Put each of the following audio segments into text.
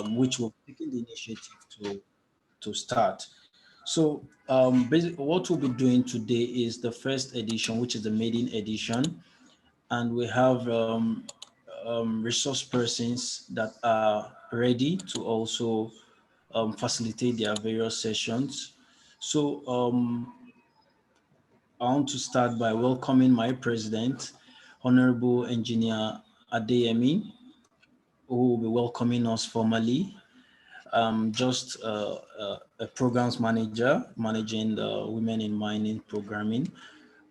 which we've taken the initiative to start. So basically what we'll be doing today is the first edition, which is the maiden edition. And we have resource persons that are ready to also facilitate their various sessions. So I want to start by welcoming my president, Honorable Engineer Adeyemi, who will be welcoming us formally. Just a programs manager managing the Women in Mining programming.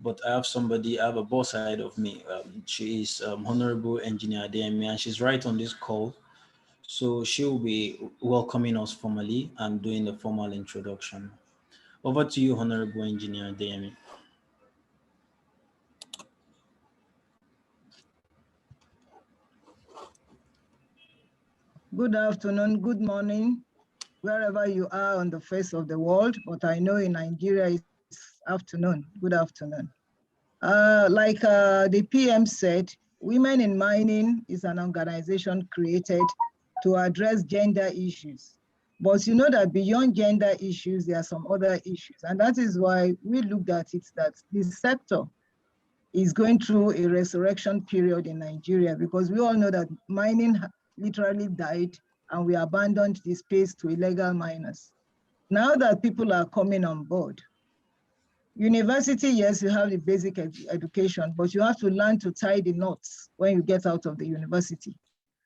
But I have a boss side of me. She is Honorable Engineer Adeyemi, and she's right on this call. So she will be welcoming us formally and doing the formal introduction. Over to you, Honorable Engineer Adeyemi. Good afternoon, good morning, wherever you are on the face of the world, but I know in Nigeria it's afternoon. Good afternoon. Like the PM said, Women in Mining is an organization created to address gender issues. But you know that beyond gender issues, there are some other issues. And that is why we looked at it that this sector is going through a resurrection period in Nigeria, because we all know that mining literally died and we abandoned the space to illegal miners. Now that people are coming on board, university, yes, you have the basic education, but you have to learn to tie the knots when you get out of the university.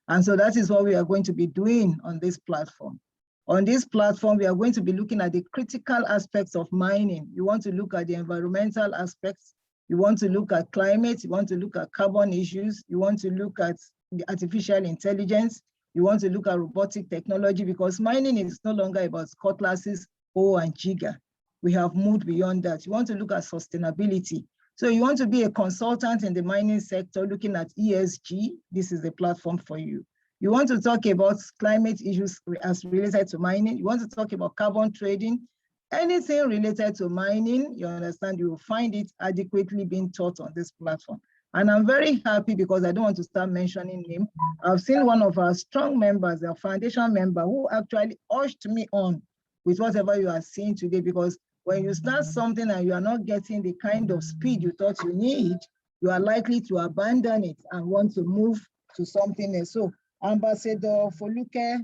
And so that is what we are going to be doing on this platform. On this platform, we are going to be looking at the critical aspects of mining. You want to look at the environmental aspects, you want to look at climate, you want to look at carbon issues, you want to look at the artificial intelligence, you want to look at robotic technology, because mining is no longer about cutlasses, O and Giga. We have moved beyond that. You want to look at sustainability. So you want to be a consultant in the mining sector looking at ESG, this is the platform for you. You want to talk about climate issues as related to mining. You want to talk about carbon trading. Anything related to mining, you understand, you will find it adequately being taught on this platform. And I'm very happy because I don't want to start mentioning him. I've seen one of our strong members, our foundation member, who actually urged me on with whatever you are seeing today, because when you start something and you are not getting the kind of speed you thought you need, you are likely to abandon it and want to move to something else. So Ambassador Foluke,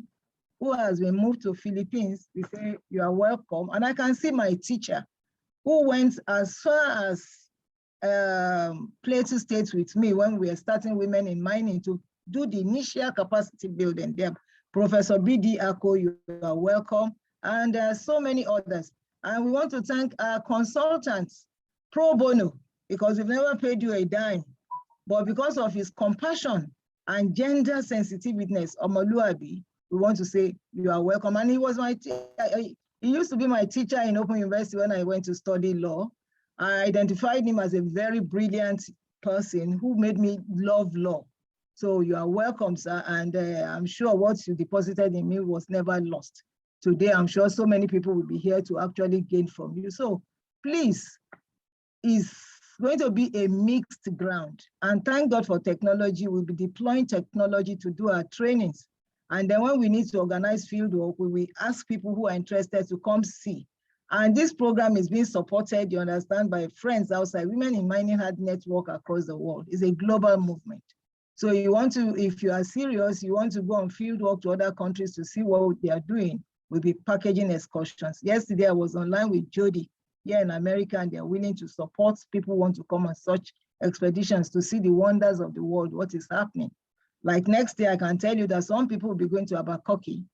who has been moved to Philippines, we say you are welcome. And I can see my teacher who went as far as Plateau State with me when we were starting Women in Mining to do the initial capacity building there. Professor B.D. Ako, you are welcome. And so many others. And we want to thank our consultants, pro bono, because we've never paid you a dime, but because of his compassion and gender sensitiveness, Omoluabi, we want to say you are welcome. And he was he used to be my teacher in Open University when I went to study law. I identified him as a very brilliant person who made me love law. So you are welcome, sir. And I'm sure what you deposited in me was never lost. Today, I'm sure so many people will be here to actually gain from you. So please, it's going to be a mixed ground. And thank God for technology. We'll be deploying technology to do our trainings. And then when we need to organize field work, we will ask people who are interested to come see. And this program is being supported, you understand, by friends outside. Women in Mining had network across the world. It's a global movement. So you want to, if you are serious, you want to go on field work to other countries to see what they are doing, we'll be packaging excursions. Yesterday, I was online with Jody here in America, and they're willing to support people who want to come on such expeditions to see the wonders of the world, what is happening. Like next year, I can tell you that some people will be going to Abakoki.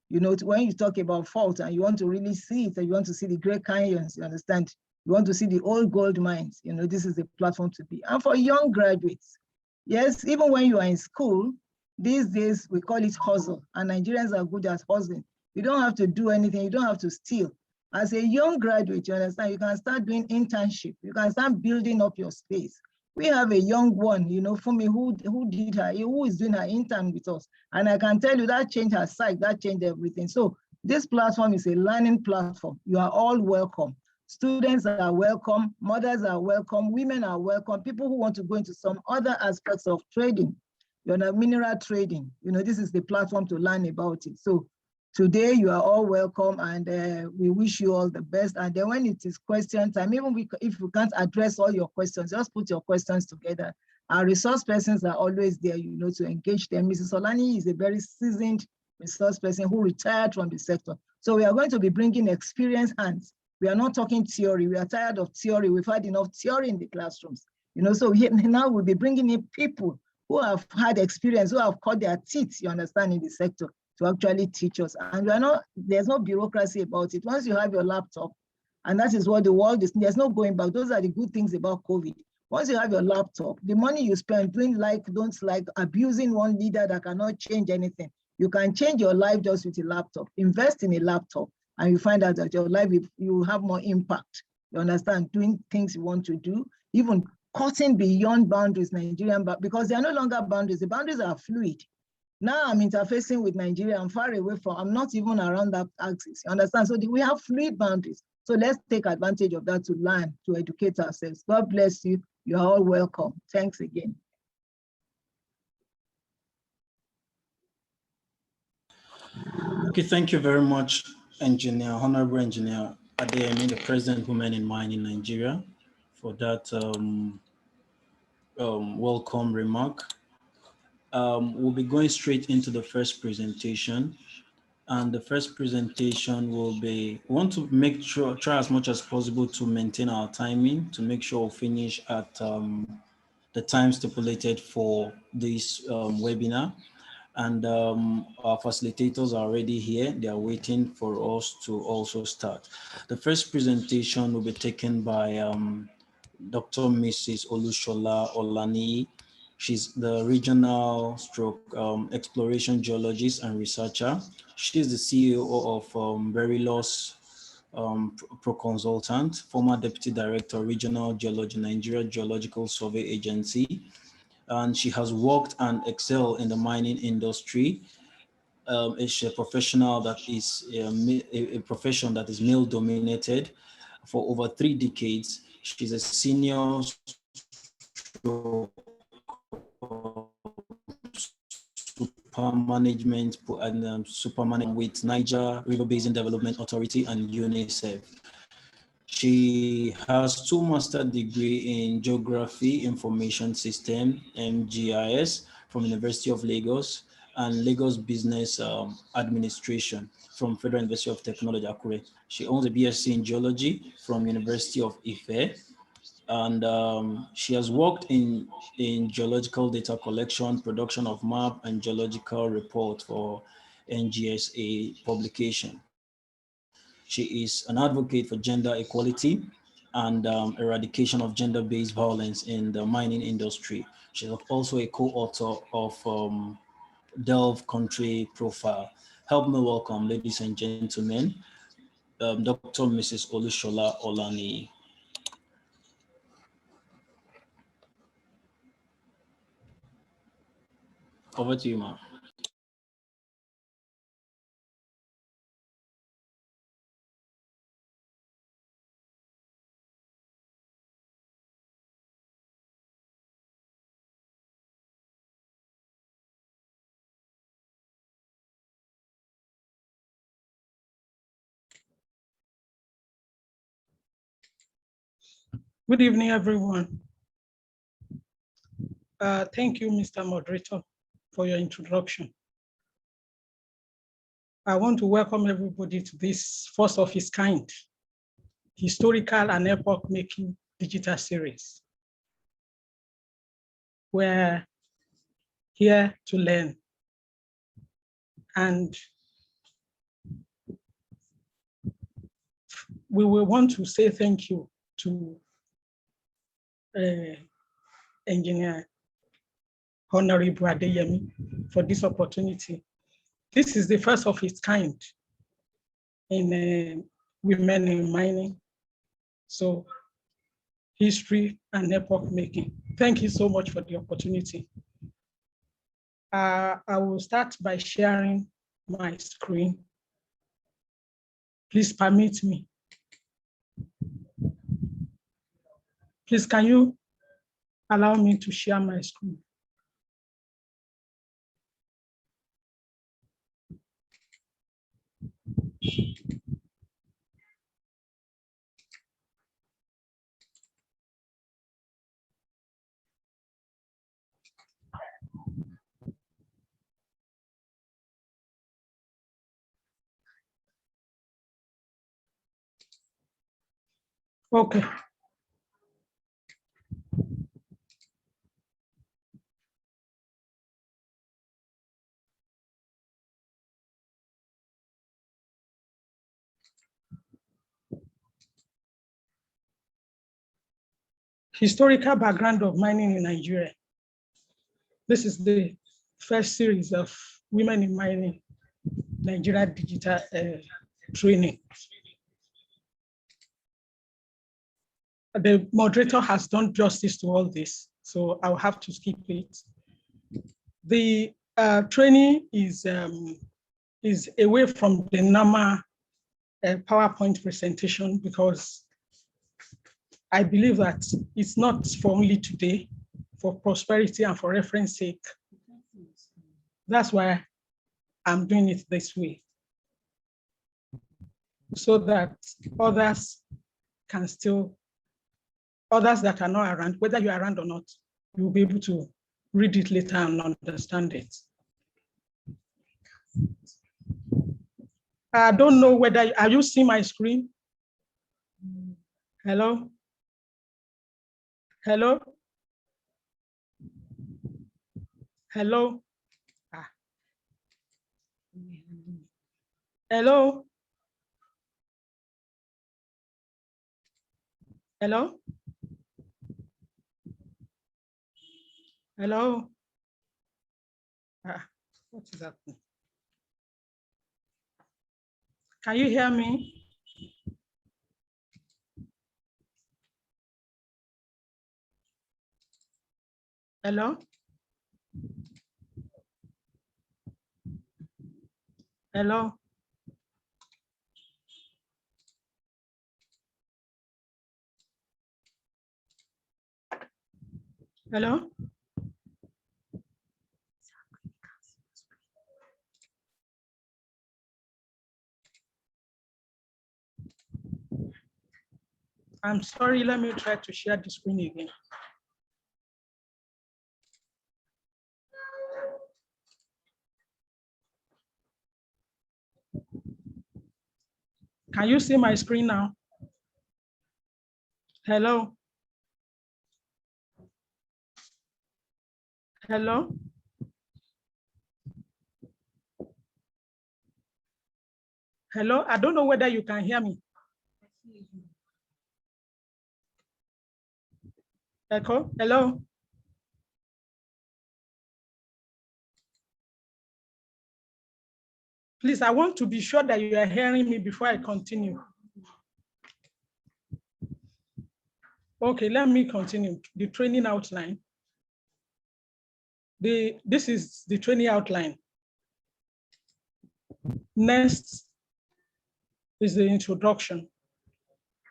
You know, when you talk about fault and you want to really see it, and you want to see the Great Canyons, you understand? You want to see the old gold mines, you know, this is the platform to be. And for young graduates, yes, even when you are in school, these days we call it hustle, and Nigerians are good at hustling. You don't have to do anything, you don't have to steal. As a young graduate, you understand, you can start doing internship, you can start building up your space. We have a young one, you know, Fumi, who is doing her intern with us. And I can tell you that changed her psyche, that changed everything. So this platform is a learning platform. You are all welcome. Students are welcome, mothers are welcome, women are welcome, people who want to go into some other aspects of trading. you're not mineral trading. This is the platform to learn about it. So today you are all welcome, and we wish you all the best. And then when it is question time, even if we can't address all your questions, just put your questions together. Our resource persons are always there, to engage them. Mrs. Olani is a very seasoned resource person who retired from the sector. So we are going to be bringing experienced hands. We are not talking theory. We are tired of theory. We've had enough theory in the classrooms. So now we'll be bringing in people who have had experience, who have cut their teeth, you understand, in the sector, to actually teach us. And there's no bureaucracy about it. Once you have your laptop, and that is what the world is, there's no going back. Those are the good things about COVID. Once you have your laptop, the money you spend doing don't like, abusing one leader that cannot change anything. You can change your life just with a laptop. Invest in a laptop, and you find out that your life, you have more impact. You understand, doing things you want to do, even cutting beyond boundaries, Nigerian, because they are no longer boundaries. The boundaries are fluid. Now I'm interfacing with Nigeria. I'm far away I'm not even around that axis. You understand? So we have fluid boundaries. So let's take advantage of that to learn, to educate ourselves. God bless you. You are all welcome. Thanks again. Okay, thank you very much, Honorable Engineer Adeyemi, the President Women in Mining Nigeria, for that welcome remark. We'll be going straight into the first presentation. And the first presentation will be, we want to try as much as possible to maintain our timing, to make sure we finish at the time stipulated for this webinar. And our facilitators are already here. They are waiting for us to also start. The first presentation will be taken by Dr. Mrs. Olushola Olani. She's the regional exploration geologist and researcher. She's the CEO of Verilos Pro Consultant, former Deputy Director, Regional Geology, Nigeria Geological Survey Agency. And she has worked and excelled in the mining industry. She's a professional that is a profession that is male dominated for over 3 decades. She's a senior super management with Niger River Basin Development Authority and UNICEF. She has 2 master's degrees in Geography Information System, MGIS, from University of Lagos, and Lagos Business Administration from Federal University of Technology, Akure. She owns a BSc in Geology from University of Ife, and she has worked in geological data collection, production of map, and geological report for NGSA publication. She is an advocate for gender equality and eradication of gender-based violence in the mining industry. She's also a co-author of Delve Country Profile. Help me welcome, ladies and gentlemen, Dr. Mrs. Olushola Olani. Over to you, ma'am. Good evening, everyone. Thank you, Mr. Moderator, for your introduction. I want to welcome everybody to this first of its kind, historical and epoch-making digital series. We're here to learn, and we will want to say thank you to Engineer Honorable Adeyemi for this opportunity. This is the first of its kind in women in mining. So history and epoch making. Thank you so much for the opportunity. I will start by sharing my screen. Please permit me. Please, can you allow me to share my screen? Okay. Historical background of mining in Nigeria. This is the first series of Women in Mining, Nigeria Digital Training. The moderator has done justice to all this, so I'll have to skip it. The training is away from the normal PowerPoint presentation because I believe that it's not for only today, for prosperity and for reference sake. That's why I'm doing it this way, so that others can still, others that are not around, whether you're around or not, you'll be able to read it later and understand it. I don't know whether, are you seeing my screen? Hello? Hello? Hello? Ah. Hello? Hello? Hello? Ah, what is happening? Can you hear me? Hello? Hello? Hello? I'm sorry, let me try to share the screen again. Can you see my screen now? Hello? Hello? Hello? I don't know whether you can hear me. Echo? Hello? Please, I want to be sure that you are hearing me before I continue. Okay, let me continue. The training outline. This is the training outline. Next is the introduction.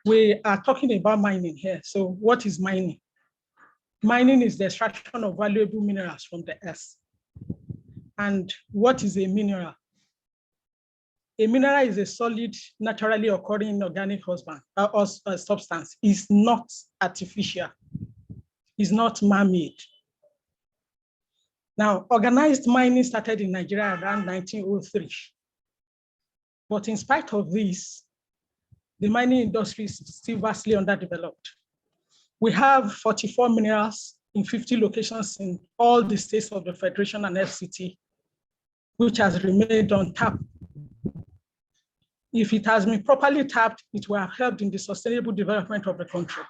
We are talking about mining here. So what is mining? Mining is the extraction of valuable minerals from the earth. And what is a mineral? A mineral is a solid, naturally occurring organic substance. It's not artificial. It's not man-made. Now, organized mining started in Nigeria around 1903. But in spite of this, the mining industry is still vastly underdeveloped. We have 44 minerals in 50 locations in all the states of the Federation and FCT, which has remained untapped. If it has been properly tapped, it will have helped in the sustainable development of the country.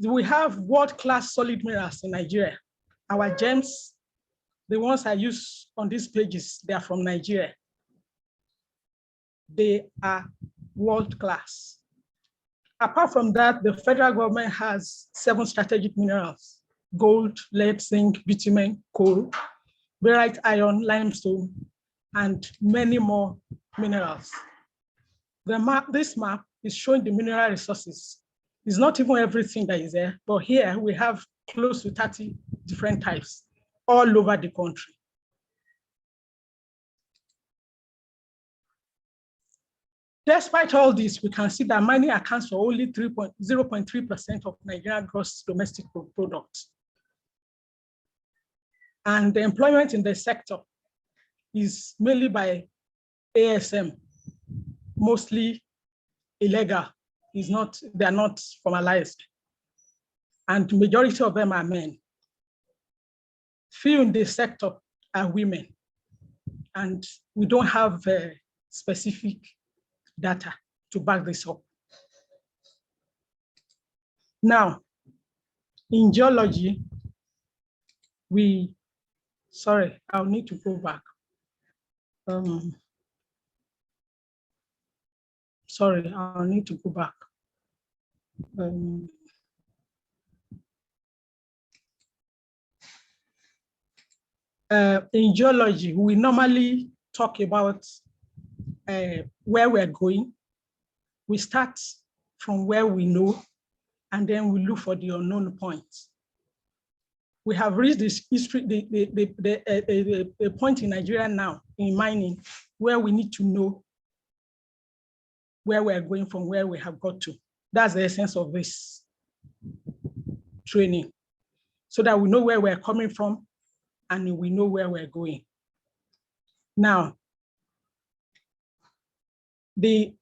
We have world-class solid minerals in Nigeria. Our gems, the ones I use on these pages, they are from Nigeria. They are world-class. Apart from that, the federal government has 7 strategic minerals: gold, lead, zinc, bitumen, coal, barite, iron, limestone, and many more minerals. This map is showing the mineral resources. It's not even everything that is there, but here we have close to 30 different types all over the country. Despite all this, we can see that mining accounts for only 0.3% of Nigerian gross domestic product. And the employment in the sector is mainly by ASM, mostly illegal. They are not formalized. And majority of them are men. Few in the sector are women. And we don't have specific data to back this up. Now, in geology, sorry, I'll need to go back. Sorry, I'll need to go back. In geology, we normally talk about where we're going. We start from where we know, and then we look for the unknown points. We have reached this history, the point in Nigeria now in mining where we need to know where we're going from where we have got to. That's the essence of this training, so that we know where we're coming from and we know where we're going. Now, the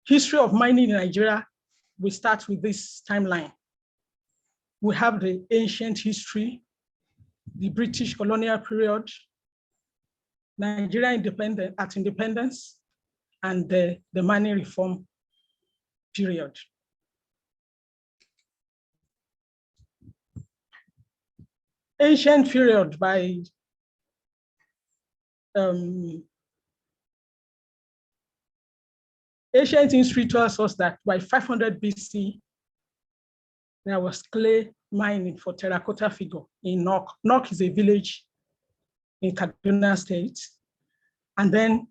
history of mining in Nigeria, we start with this timeline. We have the ancient history, the British colonial period, Nigeria independence, and the mining reform period. Ancient period by ancient history tells us that by 500 BC, there was clay mining for terracotta figure in Nok. Nok is a village in Kaduna State. And then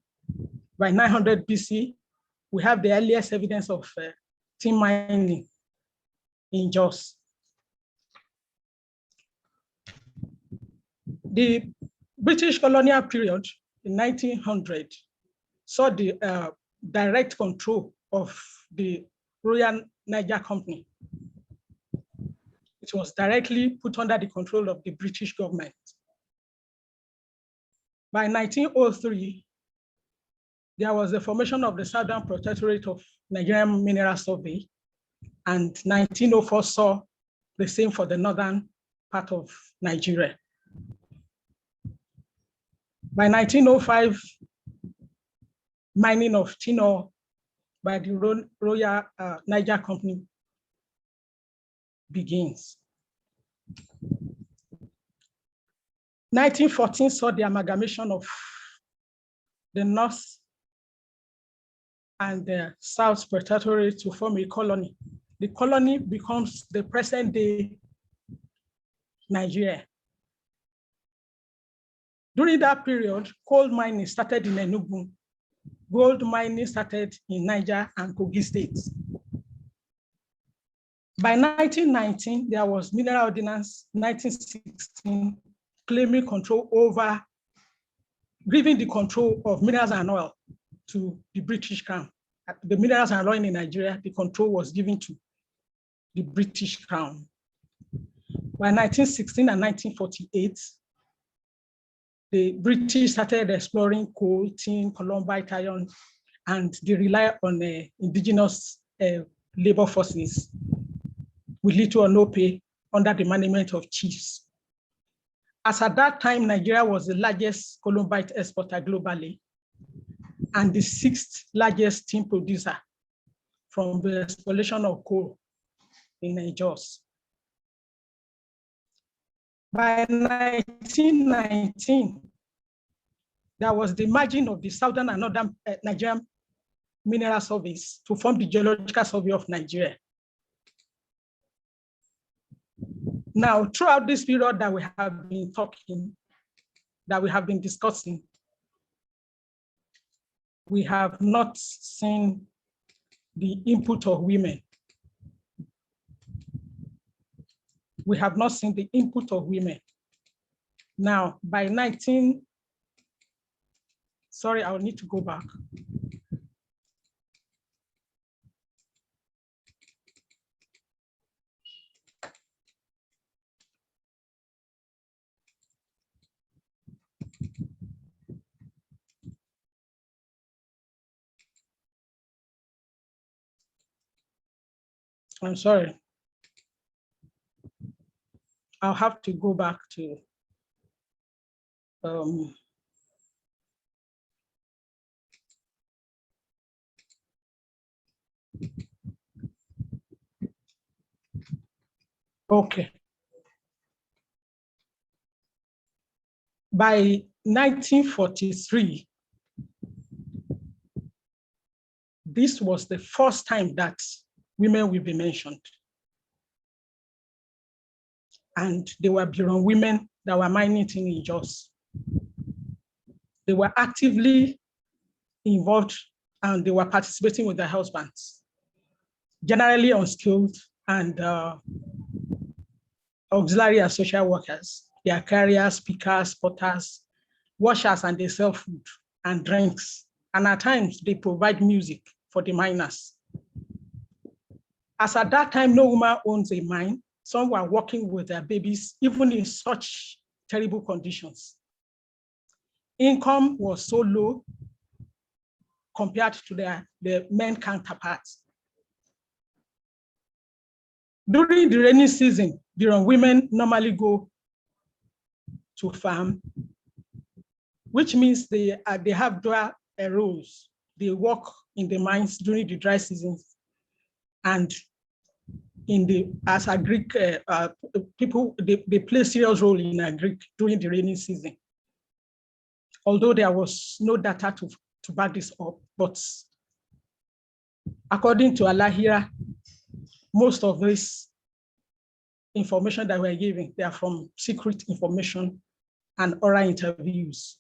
by 900 BC, we have the earliest evidence of tin mining in Jos. The British colonial period in 1900 saw the direct control of the Royal Niger Company. It was directly put under the control of the British government. By 1903, there was the formation of the Southern Protectorate of Nigerian Mineral Survey, and 1904 saw the same for the northern part of Nigeria. By 1905, mining of tin ore by the Royal Niger Company begins. 1914 saw the amalgamation of the North and the South Protectorate to form a colony. The colony becomes the present day Nigeria. During that period, coal mining started in Enugu. Gold mining started in Niger and Kogi states. By 1919, there was Mineral Ordinance 1916 claiming control over, giving the control of minerals and oil to the British Crown. The minerals and oil in Nigeria, the control was given to the British Crown. By 1916 and 1948, the British started exploring coal, tin, columbite, iron, and they rely on indigenous labor forces with little or no pay under the management of chiefs. As at that time, Nigeria was the largest columbite exporter globally and the 6th largest tin producer from the exploration of coal in Jos. By 1919, there was the merging of the Southern and Northern Nigerian Mineral Surveys to form the Geological Survey of Nigeria. Now, throughout this period that we have been talking, that we have been discussing, we have not seen the input of women. We have not seen the input of women. Now, by sorry, I'll need to go back. I'm sorry. I'll have to go back to okay. By 1943, this was the first time that women will be mentioned. And they were Bureau women that were mining in Jos. They were actively involved and they were participating with their husbands, generally unskilled and auxiliary and social workers. They are carriers, pickers, potters, washers, and they sell food and drinks. And at times they provide music for the miners. As at that time, no woman owns a mine. Some were working with their babies, even in such terrible conditions. Income was so low compared to their men counterparts. During the rainy season, the women normally go to farm, which means they have dual roles. They work in the mines during the dry seasons, and as a Greek people, they play serious role in a Greek during the rainy season. Although there was no data to back this up, but according to Alahira, most of this information that we're giving, they are from secret information and oral interviews.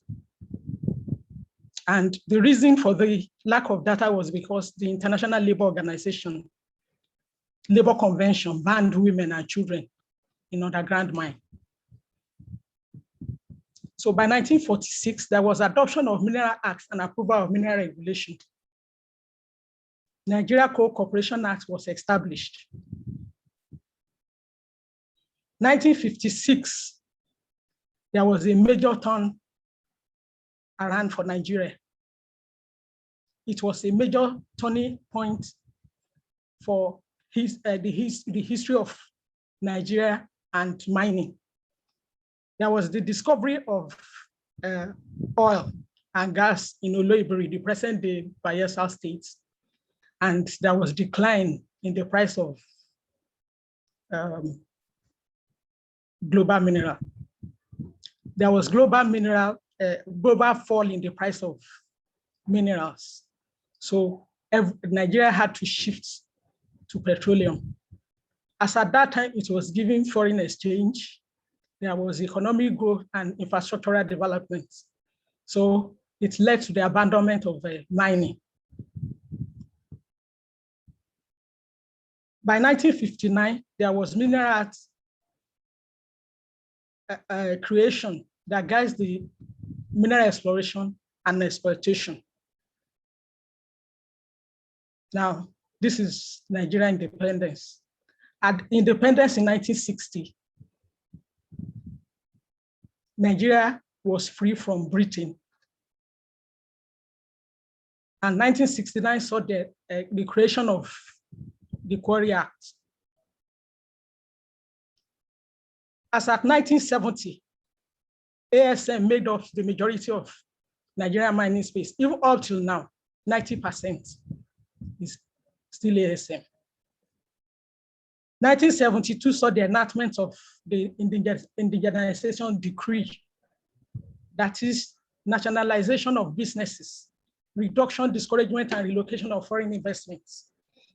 And the reason for the lack of data was because the International Labour Organization, Labour Convention banned women and children in underground mine. So by 1946, there was adoption of Mineral Acts and approval of mineral regulation. Nigeria Coal Corporation Act was established. 1956, there was a major turn around for Nigeria. It was a major turning point for the history of Nigeria and mining. There was the discovery of oil and gas in Oloibiri, the present-day Bayelsa State, and there was decline in the price of global mineral. There was global fall in the price of minerals. So Nigeria had to shift to petroleum. As at that time, it was giving foreign exchange. There was economic growth and infrastructural development. So it led to the abandonment of mining. By 1959, there was Mineral Act creation that guides the mineral exploration and exploitation. Now, this is Nigerian independence. At independence in 1960, Nigeria was free from Britain. And 1969 saw the creation of the Quarry Act. As at 1970, ASM made up the majority of Nigerian mining space. Even up till now, 90% is still ASM. 1972 saw the enactment of the indigenization decree, that is nationalization of businesses, reduction, discouragement, and relocation of foreign investments.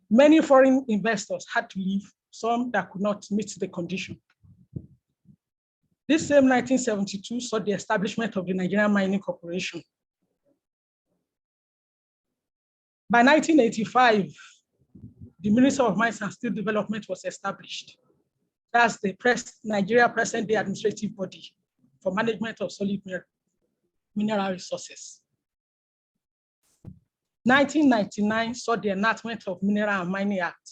Many foreign investors had to leave, some that could not meet the condition. This same 1972 saw the establishment of the Nigerian Mining Corporation. By 1985, the Ministry of Mines and Steel Development was established. That's the Nigeria present-day administrative body for management of solid mineral resources. 1999 saw the enactment of Mineral and Mining Act,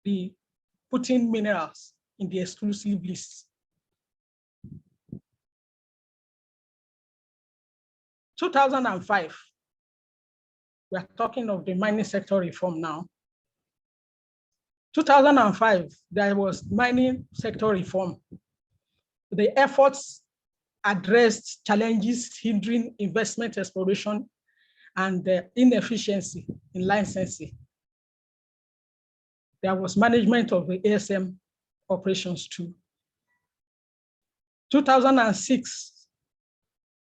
the putting minerals in the exclusive list. 2005, we are talking of the mining sector reform now. 2005, there was mining sector reform. The efforts addressed challenges hindering investment exploration and the inefficiency in licensing. There was management of the ASM operations too. 2006,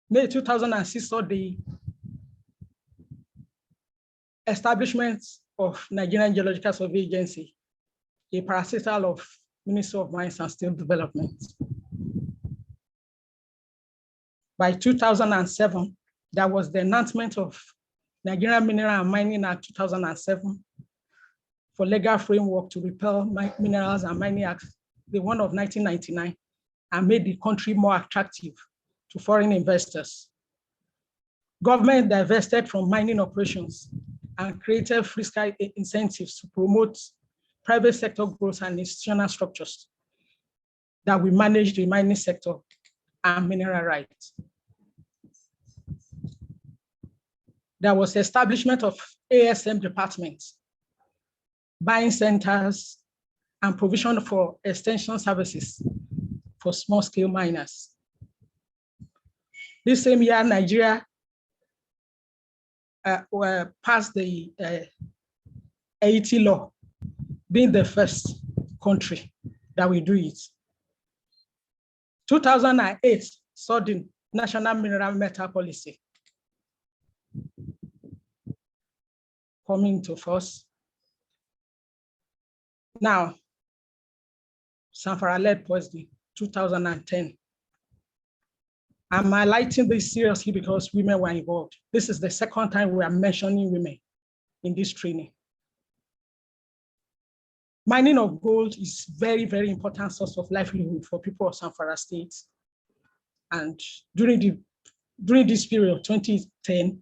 May 2006 saw the establishment of Nigerian Geological Survey Agency, a parastatal of Ministry of Mines and Steel Development. By 2007, there was the enactment of Nigerian Mineral and Mining Act 2007 for legal framework to repeal Minerals and Mining Act, the one of 1999, and made the country more attractive to foreign investors. Government divested from mining operations and created fiscal incentives to promote private sector growth and institutional structures that will manage the mining sector and mineral rights. There was establishment of ASM departments, buying centers, and provision for extension services for small-scale miners. This same year, Nigeria passed the AET law, being the first country that will do it. 2008 saw the National Mineral Metal Policy coming to force. Now, Zamfara lead poisoning, 2010. I'm highlighting this seriously because women were involved. This is the second time we are mentioning women in this training. Mining of gold is very, very important source of livelihood for people of Zamfara State. And during this period, 2010,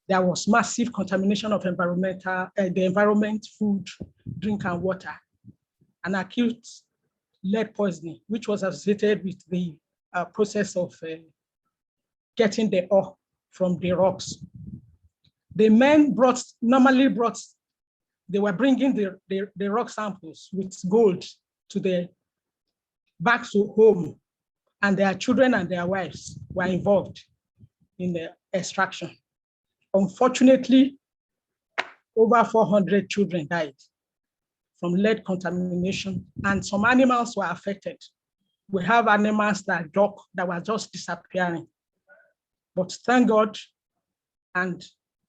there was massive contamination of the environment, food, drink, and water, and acute lead poisoning, which was associated with the process of getting the ore from the rocks. The men they were bringing the rock samples with gold back to home, and their children and their wives were involved in the extraction. Unfortunately, over 400 children died from lead contamination, and some animals were affected. We have animals that were just disappearing. But thank God, and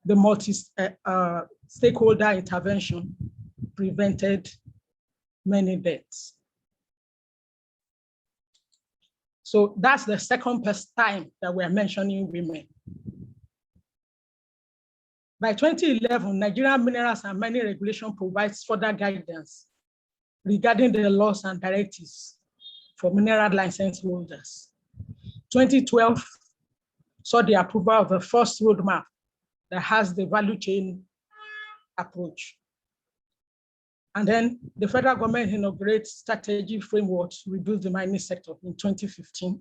the multi-stakeholder intervention prevented many deaths. So that's the second time that we're mentioning women. By 2011, Nigerian Minerals and Mining Regulation provides further guidance regarding the laws and directives for mineral license holders. 2012 saw the approval of the first roadmap that has the value chain approach. And then the federal government inaugurates strategic framework to reduce the mining sector in 2015.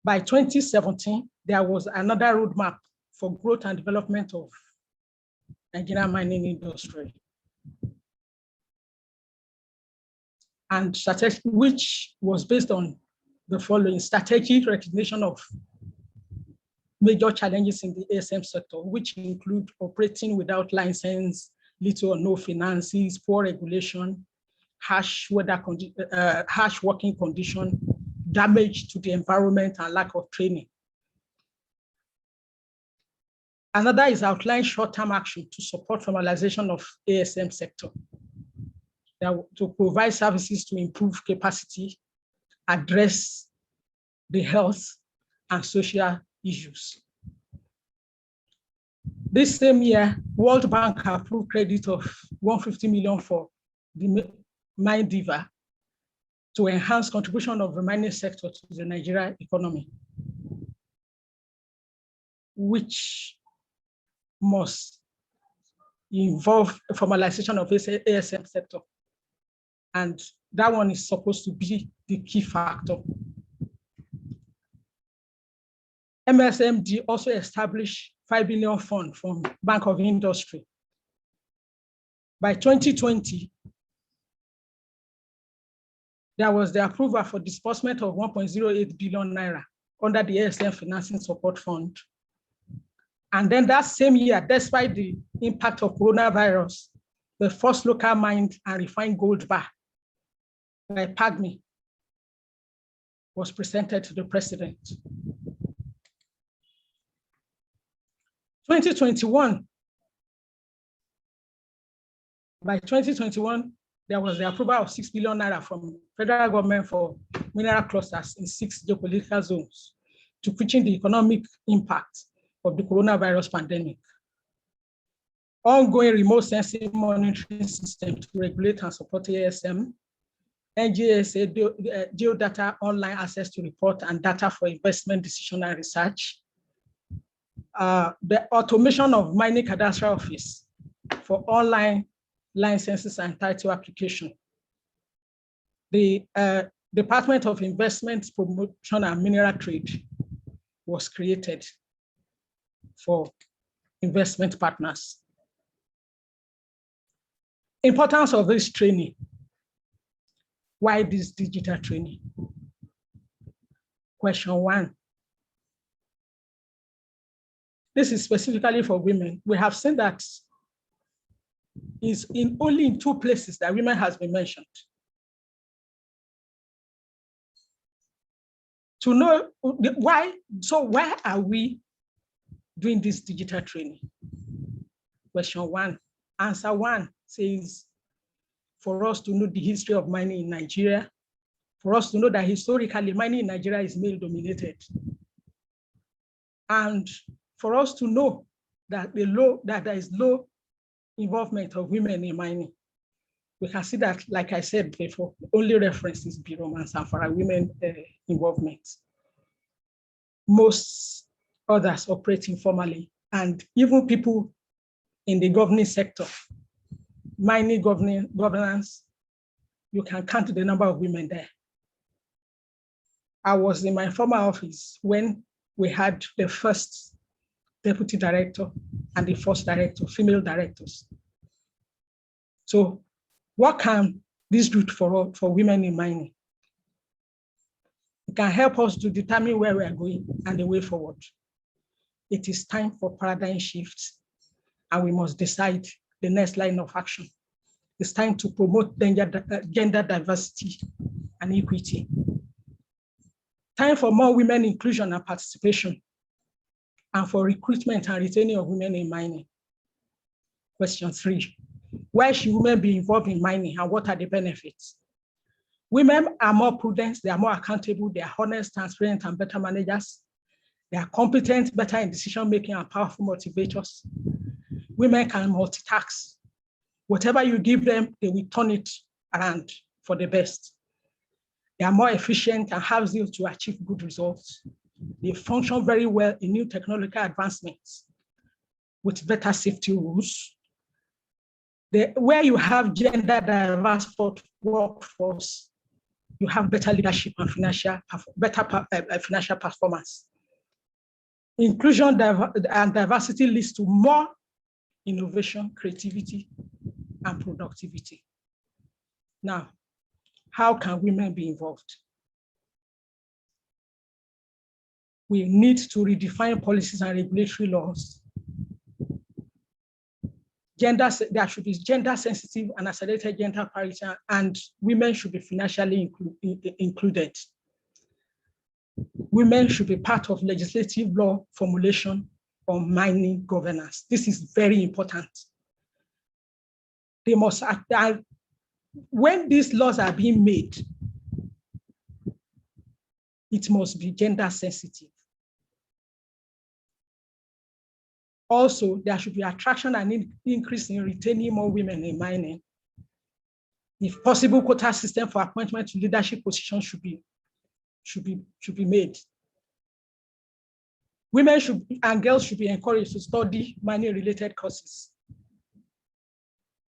By 2017, there was another roadmap for growth and development of Nigerian mining industry, and which was based on the following: strategic recognition of major challenges in the ASM sector, which include operating without license, little or no finances, poor regulation, harsh working condition, damage to the environment, and lack of training. Another is outline short-term action to support formalization of ASM sector, to provide services to improve capacity, address the health and social issues. This same year, World Bank approved credit of 150 million for the Mine Diva to enhance contribution of the mining sector to the Nigerian economy, which must involve a formalization of ASM sector. And that one is supposed to be the key factor. MSMD also established 5 billion fund from Bank of Industry By 2020, there was the approval for disbursement of 1.08 billion naira under the ASM Financing Support Fund. And then that same year, despite the impact of coronavirus, the first local mined and refined gold bar by PAGMI was presented to the president. 2021, by 2021, there was the approval of 6 billion naira from federal government for mineral clusters in 6 geopolitical zones to cushion the economic impact of the coronavirus pandemic. Ongoing remote sensing monitoring system to regulate and support ASM, NGSA geodata online access to report and data for investment decision and research, the automation of mining cadastral office for online licenses and title application. The Department of Investment Promotion and Mineral Trade was created for investment partners. Importance of this training. Why this digital training? Question 1. This is specifically for women. We have seen that is only in 2 places that women has been mentioned. To know why, so why are we doing this digital training? Question 1. Answer 1 says, for us to know the history of mining in Nigeria, for us to know that historically mining in Nigeria is male dominated, and for us to know that there is low involvement of women in mining. We can see that, like I said before, the only reference is Birom and Zamfara women involvement. Most others operate informally, and even people in the governing sector, mining governance, you can count the number of women there. I was in my former office when we had the first deputy director and the first director, female directors. So what can this do for women in mining? It can help us to determine where we are going and the way forward. It is time for paradigm shifts, and we must decide the next line of action. It's time to promote gender diversity and equity. Time for more women inclusion and participation, and for recruitment and retaining of women in mining. Question 3, why should women be involved in mining and what are the benefits? Women are more prudent, they are more accountable, they are honest, transparent, and better managers. They are competent, better in decision-making, and powerful motivators. Women can multitask. Whatever you give them, they will turn it around for the best. They are more efficient and have zeal to achieve good results. They function very well in new technological advancements with better safety rules. Where you have gender diverse workforce, you have better leadership and better financial performance. Inclusion and diversity leads to more innovation, creativity, and productivity. Now, how can women be involved? We need to redefine policies and regulatory laws. There should be gender sensitive and accelerated gender parity, and women should be financially included. Women should be part of legislative law formulation on mining governance. This is very important. They must act, when these laws are being made, it must be gender sensitive. Also, there should be attraction and increase in retaining more women in mining. If possible, quota system for appointment to leadership positions should be made. Women and girls should be encouraged to study mining-related courses.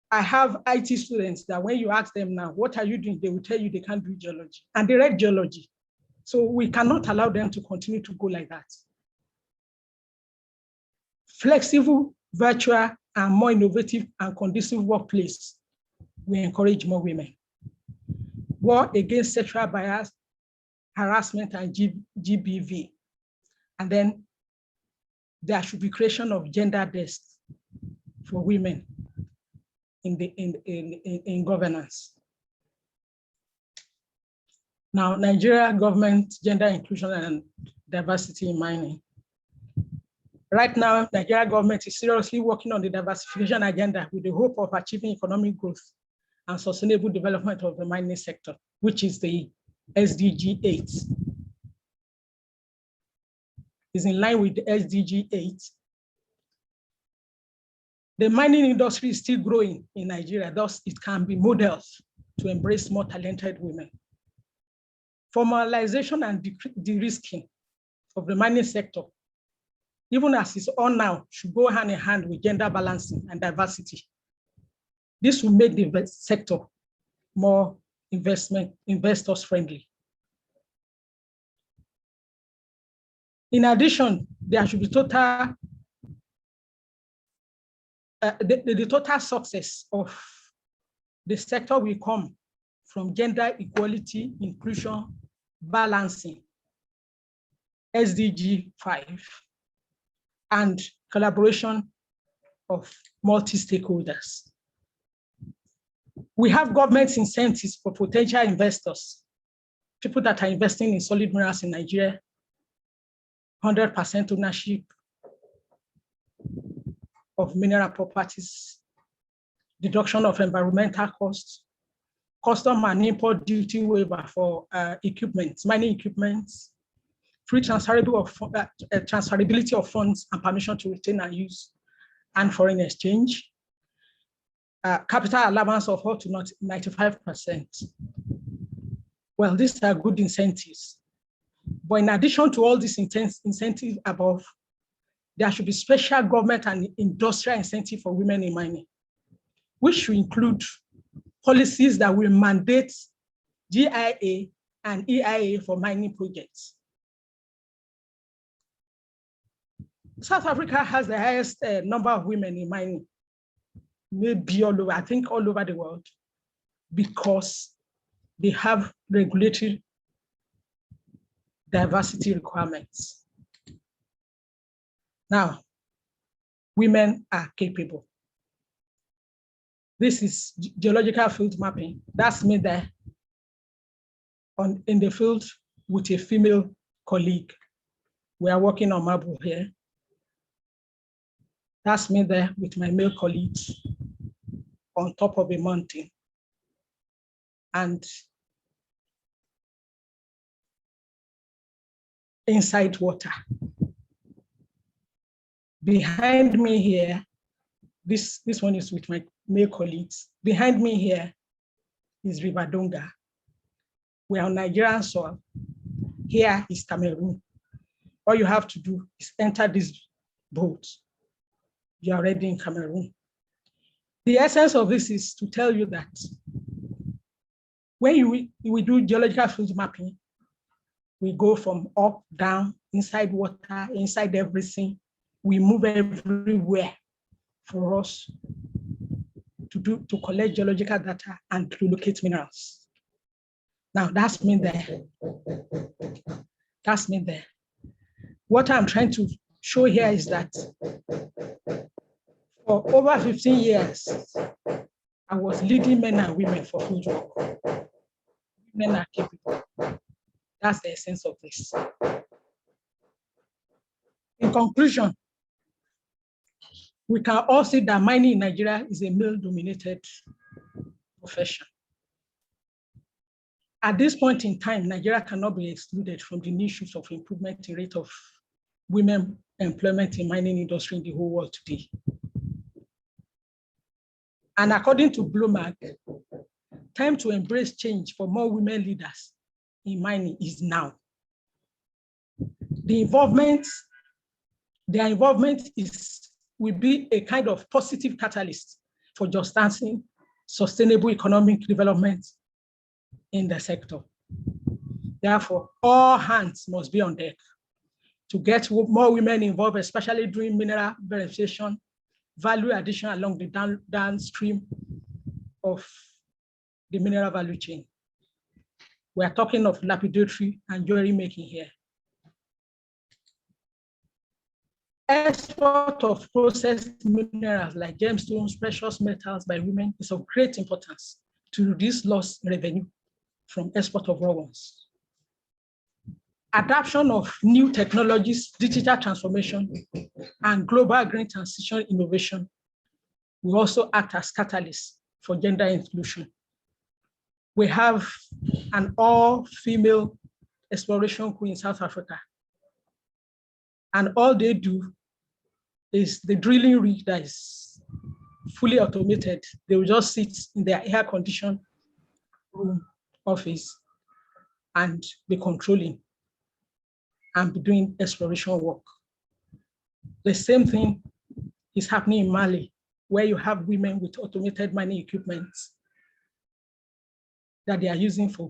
I have IT students that when you ask them now, what are you doing? They will tell you they can't do geology, and they read geology. So we cannot allow them to continue to go like that. Flexible virtual and more innovative and conducive workplace will encourage more women. War against sexual bias, harassment, and GBV. And then there should be creation of gender desks for women in governance. Now, Nigeria government gender inclusion and diversity in mining. Right now, Nigeria government is seriously working on the diversification agenda with the hope of achieving economic growth and sustainable development of the mining sector, which is the SDG 8. Is in line with the SDG 8. The mining industry is still growing in Nigeria, thus it can be modeled to embrace more talented women. Formalization and de-risking of the mining sector, even as it's on now, should go hand in hand with gender balancing and diversity. This will make the sector more investors friendly. In addition, there should be total, the total success of the sector will come from gender equality, inclusion, balancing, SDG 5, and collaboration of multi-stakeholders. We have government incentives for potential investors, people that are investing in solid minerals in Nigeria, 100% ownership of mineral properties, deduction of environmental costs, custom and import duty waiver for equipment, mining equipments, free transferability of funds and permission to retain and use, and foreign exchange, capital allowance of up to 95%. Well, these are good incentives. But in addition to all these incentives above, there should be special government and industrial incentive for women in mining, which should include policies that will mandate GIA and EIA for mining projects. South Africa has the highest number of women in mining, maybe all over, I think all over the world, because they have regulatory diversity requirements. Now, women are capable. This is geological field mapping. That's me there in the field with a female colleague. We are working on marble here. That's me there with my male colleagues on top of a mountain. And inside water. Behind me here, this one is with my male colleagues. Behind me here is River Donga. We are on Nigerian soil. Here is Cameroon. All you have to do is enter this boat. You are already in Cameroon. The essence of this is to tell you that when we do geological field mapping, we go from up, down, inside water, inside everything. We move everywhere for us to collect geological data and to locate minerals. Now that's me there. That's me there. What I'm trying to show here is that for over 15 years, I was leading men and women for field work. Men are capable. That's the essence of this. In conclusion, we can all see that mining in Nigeria is a male-dominated profession. At this point in time, Nigeria cannot be excluded from the issues of improvement in rate of women employment in mining industry in the whole world today. And according to Bloomberg, time to embrace change for more women leaders in mining is now. Their involvement will be a kind of positive catalyst for justice, sustainable economic development in the sector. Therefore, all hands must be on deck to get more women involved, especially during mineral verification, value addition along the downstream of the mineral value chain. We are talking of lapidary and jewelry making here. Export of processed minerals like gemstones, precious metals by women is of great importance to reduce lost revenue from export of raw ones. Adoption of new technologies, digital transformation, and global green transition innovation will also act as catalysts for gender inclusion. We have an all-female exploration crew in South Africa, and all they do is the drilling rig that is fully automated. They will just sit in their air-conditioned room office and be controlling and be doing exploration work. The same thing is happening in Mali, where you have women with automated mining equipment that they are using for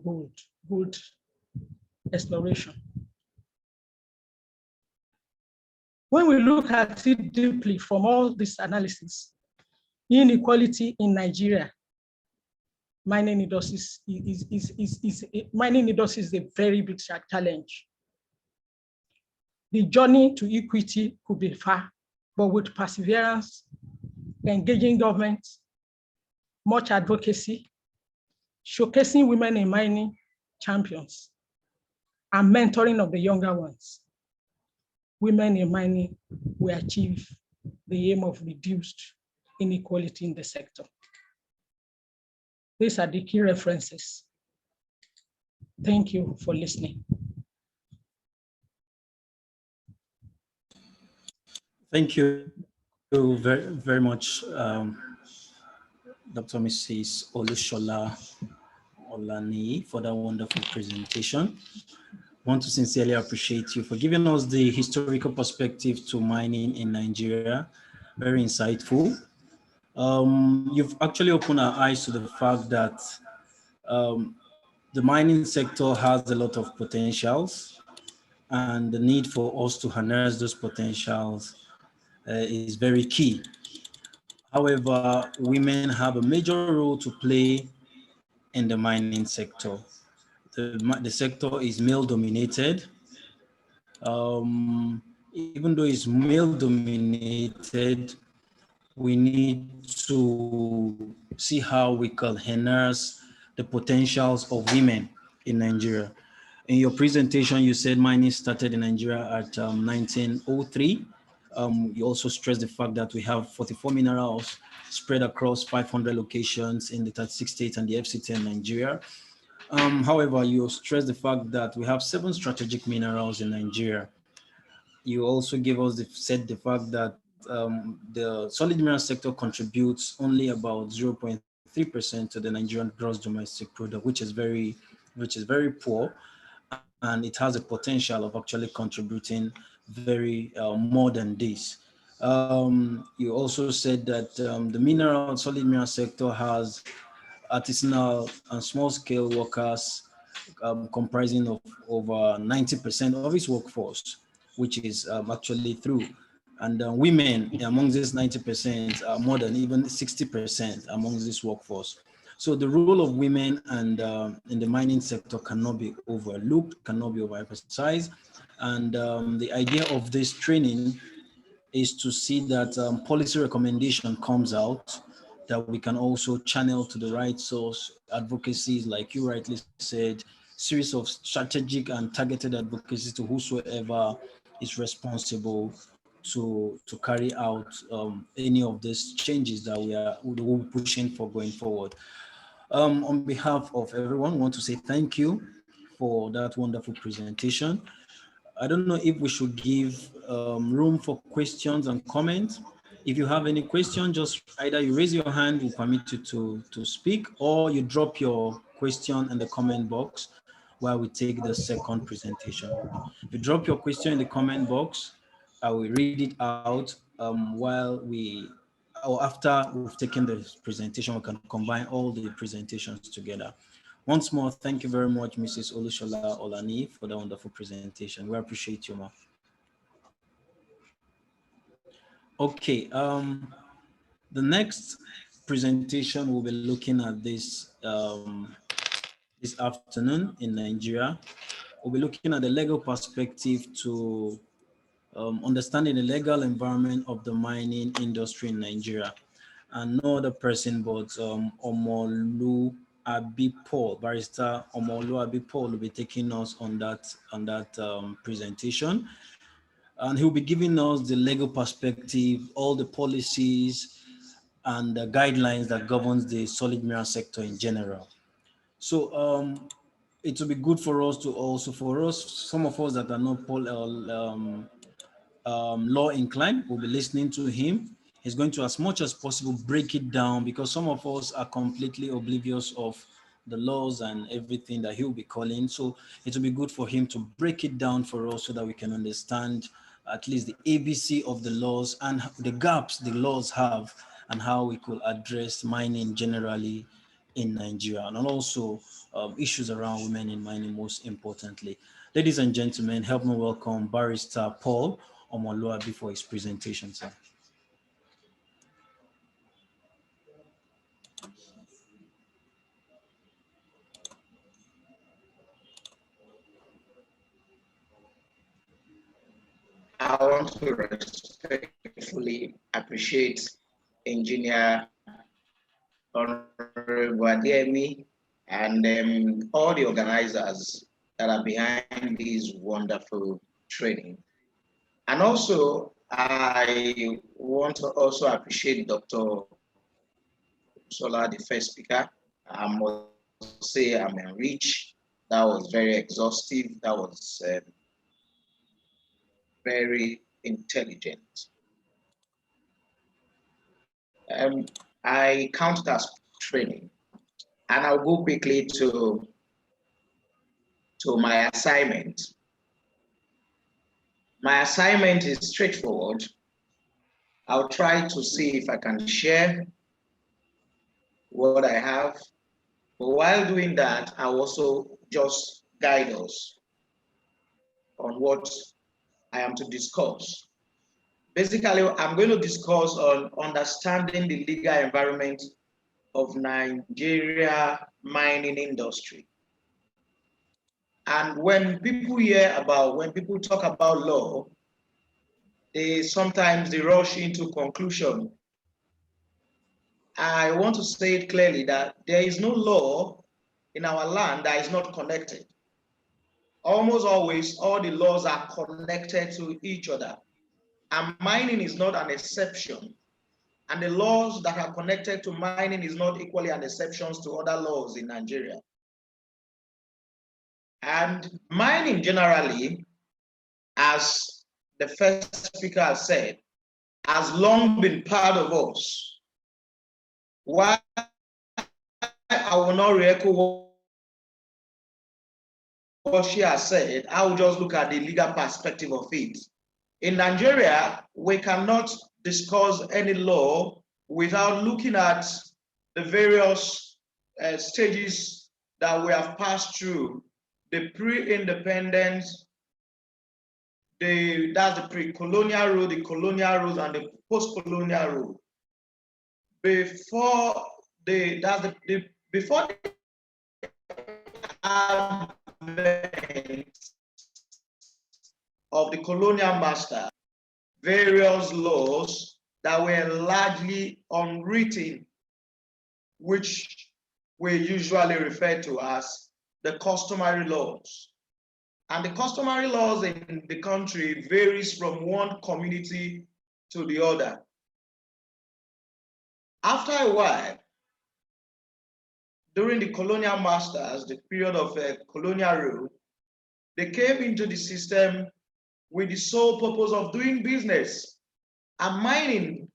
gold exploration. When we look at it deeply from all this analysis, inequality in Nigeria, mining industry is a very big challenge. The journey to equity could be far, but with perseverance, engaging government, much advocacy, showcasing women in mining champions, and mentoring of the younger ones, women in mining will achieve the aim of reduced inequality in the sector. These are the key references. Thank you for listening. Thank you very, very much, Dr. Mrs. Olushola Olani, for that wonderful presentation. I want to sincerely appreciate you for giving us the historical perspective to mining in Nigeria. Very insightful. You've actually opened our eyes to the fact that the mining sector has a lot of potentials, and the need for us to harness those potentials is very key. However, women have a major role to play in the mining sector. The sector is male dominated. Even though it's male dominated, we need to see how we can harness the potentials of women in Nigeria. In your presentation, you said mining started in Nigeria at 1903. You also stressed the fact that we have 44 minerals spread across 500 locations in the 36 states and the FCT in Nigeria. However, you stressed the fact that we have 7 strategic minerals in Nigeria. You also gave us the fact that the solid mineral sector contributes only about 0.3% to the Nigerian gross domestic product, which is very poor, and it has a potential of actually contributing very more than this. You also said that the solid mineral sector has artisanal and small-scale workers comprising of over 90% of its workforce, which is actually true. And women among this 90% are more than even 60% among this workforce. So the role of women and in the mining sector cannot be overlooked, cannot be overemphasized. And the idea of this training is to see that policy recommendation comes out that we can also channel to the right source, advocacies, like you rightly said, series of strategic and targeted advocacy to whosoever is responsible to carry out any of these changes that we're pushing for going forward. On behalf of everyone, I want to say thank you for that wonderful presentation. I don't know if we should give room for questions and comments. If you have any question, just either you raise your hand, we'll permit you to speak, or you drop your question in the comment box while we take the second presentation. If you drop your question in the comment box, I will read it out after we've taken the presentation. We can combine all the presentations together. Once more, thank you very much, Mrs. Olushola Olani, for the wonderful presentation. We appreciate you, ma. Okay, The next presentation we'll be looking at this afternoon in Nigeria. We'll be looking at the legal perspective to understanding the legal environment of the mining industry in Nigeria. And no other person but Omolu Abi Paul, barrister Omolu Abi Paul will be taking us on that presentation. And he'll be giving us the legal perspective, all the policies and the guidelines that governs the solid mineral sector in general. So it will be good for us to also, some of us that are not law inclined, will be listening to him. He's going to, as much as possible, break it down, because some of us are completely oblivious of the laws and everything that he'll be calling. So it will be good for him to break it down for us so that we can understand at least the ABC of the laws and the gaps the laws have and how we could address mining generally in Nigeria, and also issues around women in mining, most importantly. Ladies and gentlemen, help me welcome Barrister Paul Omolua before his presentation, sir. I want to respectfully appreciate Engineer Honorable Adeyemi and all the organizers that are behind this wonderful training. And also, I want to also appreciate Dr. Sola, the first speaker. I must say I'm enriched. That was very exhaustive. That was very intelligent. I count it as training, and I'll go quickly to my assignment. My assignment is straightforward. I'll try to see if I can share what I have, but while doing that, I'll also just guide us on what I am to discuss. Basically, I'm going to discuss on understanding the legal environment of Nigeria mining industry. And when people talk about law, sometimes they rush into conclusion. I want to say it clearly that there is no law in our land that is not connected. Almost always, all the laws are connected to each other. And mining is not an exception. And the laws that are connected to mining is not equally an exception to other laws in Nigeria. And mining generally, as the first speaker has said, has long been part of us. Why I will not re-echo what she has said, I will just look at the legal perspective of it. In Nigeria, we cannot discuss any law without looking at the various stages that we have passed through. The pre-independence, that's the pre-colonial rule, the colonial rules, and the post-colonial rule. Before the advent of the colonial master, various laws that were largely unwritten, which we usually refer to as the customary laws. And the customary laws in the country varies from one community to the other. After a while, during the colonial masters, the period of colonial rule, they came into the system with the sole purpose of doing business. And mining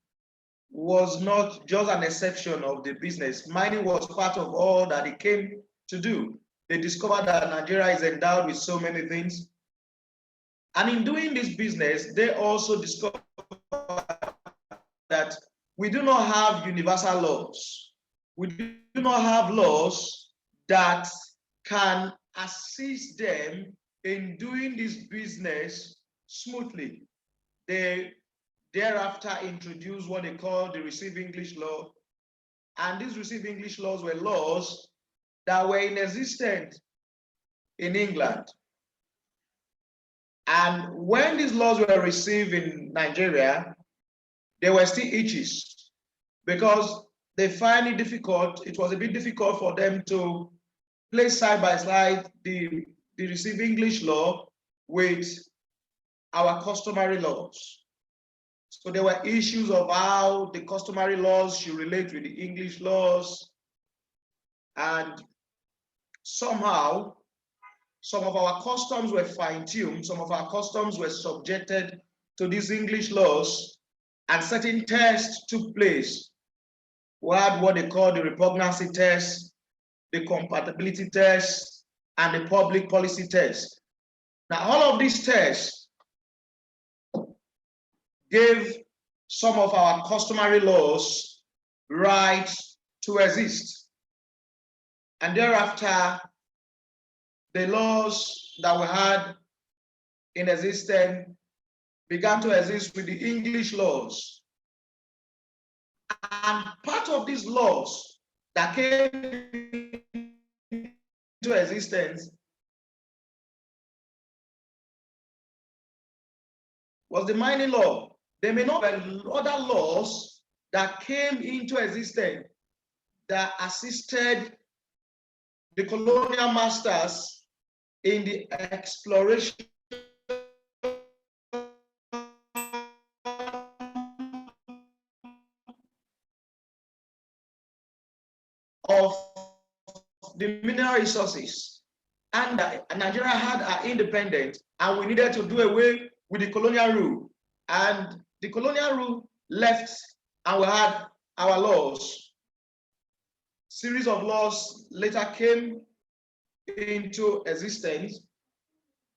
was not just an exception of the business. Mining was part of all that they came to do. They discovered that Nigeria is endowed with so many things. And in doing this business, they also discovered that we do not have universal laws. We do not have laws that can assist them in doing this business smoothly. There thereafter introduced what they call the Received English Law. And these Received English Laws were laws that were in existence in England. And when these laws were received in Nigeria, there were still issues because they find it difficult. It was a bit difficult for them to place side by side the Received English Law with our customary laws. So there were issues of how the customary laws should relate with the English laws. And somehow, some of our customs were fine-tuned, some of our customs were subjected to these English laws, and certain tests took place. We had what they call the repugnancy test, the compatibility test, and the public policy test. Now, all of these tests gave some of our customary laws rights to exist. And thereafter, the laws that we had in existence began to exist with the English laws. And part of these laws that came into existence was the mining law. There may not be other laws that came into existence that assisted the colonial masters in the exploration of the mineral resources. And Nigeria had our independence, and we needed to do away with the colonial rule. And the colonial rule left, and we had our laws. Series of laws later came into existence,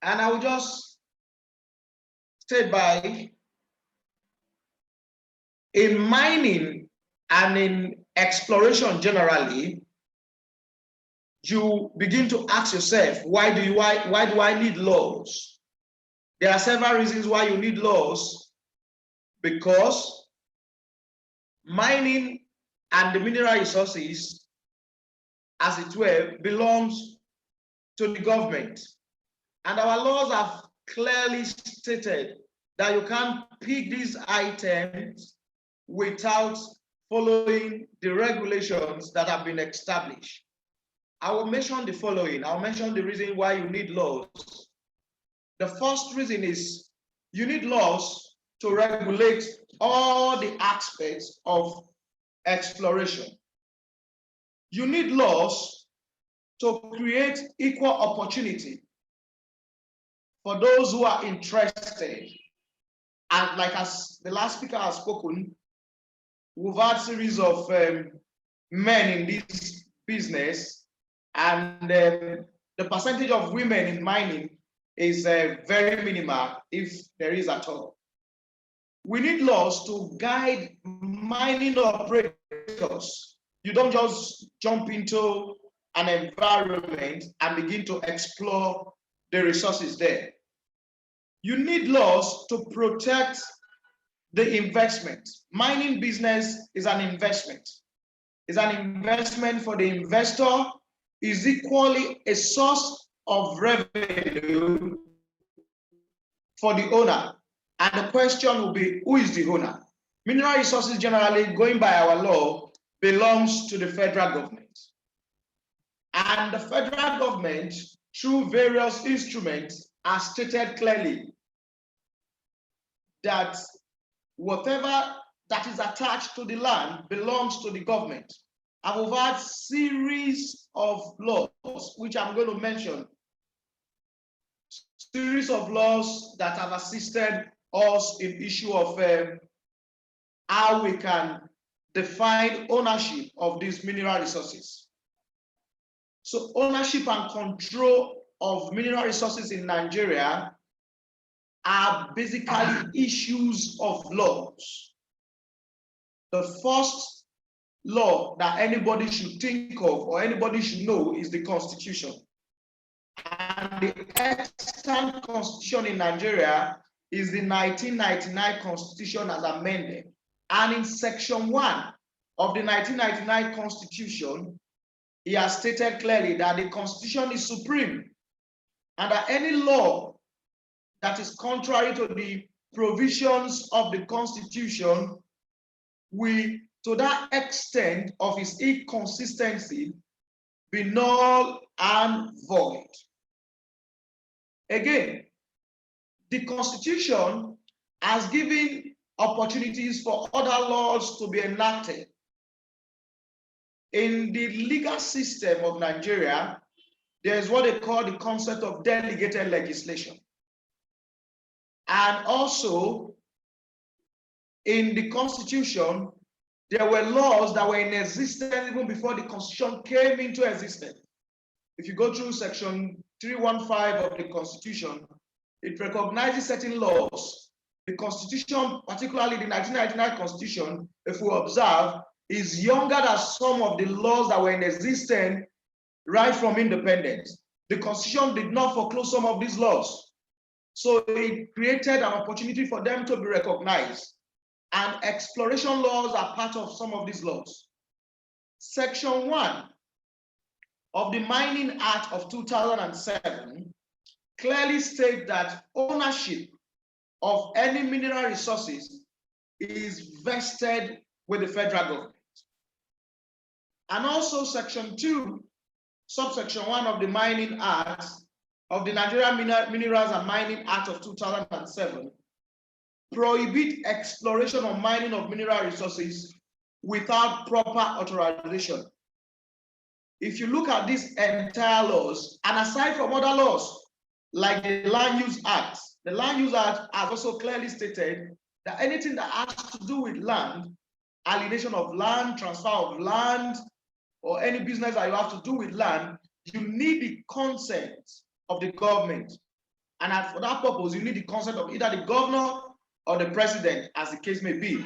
and I will just state by, in mining and in exploration generally, you begin to ask yourself, why do I need laws? There are several reasons why you need laws, because mining and the mineral resources, as it were, belongs to the government. And our laws have clearly stated that you can't pick these items without following the regulations that have been established. I will mention the following. I'll mention the reason why you need laws. The first reason is you need laws to regulate all the aspects of exploration. You need laws to create equal opportunity for those who are interested. And like as the last speaker has spoken, we've had a series of men in this business, and the percentage of women in mining is very minimal, if there is at all. We need laws to guide mining operators. You don't just jump into an environment and begin to explore the resources there. You need laws to protect the investment. Mining business is an investment. It's an investment for the investor, is equally a source of revenue for the owner. And the question will be, who is the owner? Mineral resources generally, going by our law, belongs to the federal government. And the federal government, through various instruments, has stated clearly that whatever that is attached to the land belongs to the government. And we've had series of laws, which I'm going to mention, series of laws that have assisted us in issue of how we can define ownership of these mineral resources. So ownership and control of mineral resources in Nigeria are basically issues of laws. The first law that anybody should think of or anybody should know is the Constitution. And the extant Constitution in Nigeria is the 1999 Constitution as amended. And in Section 1 of the 1999 Constitution, he has stated clearly that the Constitution is supreme and that any law that is contrary to the provisions of the Constitution will, to that extent of its inconsistency, be null and void. Again, the Constitution has given opportunities for other laws to be enacted. In the legal system of Nigeria, there is what they call the concept of delegated legislation. And also, in the Constitution, there were laws that were in existence even before the Constitution came into existence. If you go through Section 315 of the Constitution, it recognizes certain laws. The Constitution, particularly the 1999 Constitution, if we observe, is younger than some of the laws that were in existence right from independence. The Constitution did not foreclose some of these laws. So it created an opportunity for them to be recognized. And exploration laws are part of some of these laws. Section 1 of the Mining Act of 2007 clearly states that ownership of any mineral resources is vested with the federal government. And also Section 2, subsection 1 of the Mining Act of the Nigerian Minerals and Mining Act of 2007 prohibit exploration or mining of mineral resources without proper authorization. If you look at these entire laws, and aside from other laws, like the Land Use Act, the Land Use Act has also clearly stated that anything that has to do with land, alienation of land, transfer of land, or any business that you have to do with land, you need the consent of the government. And for that purpose, you need the consent of either the governor or the president, as the case may be.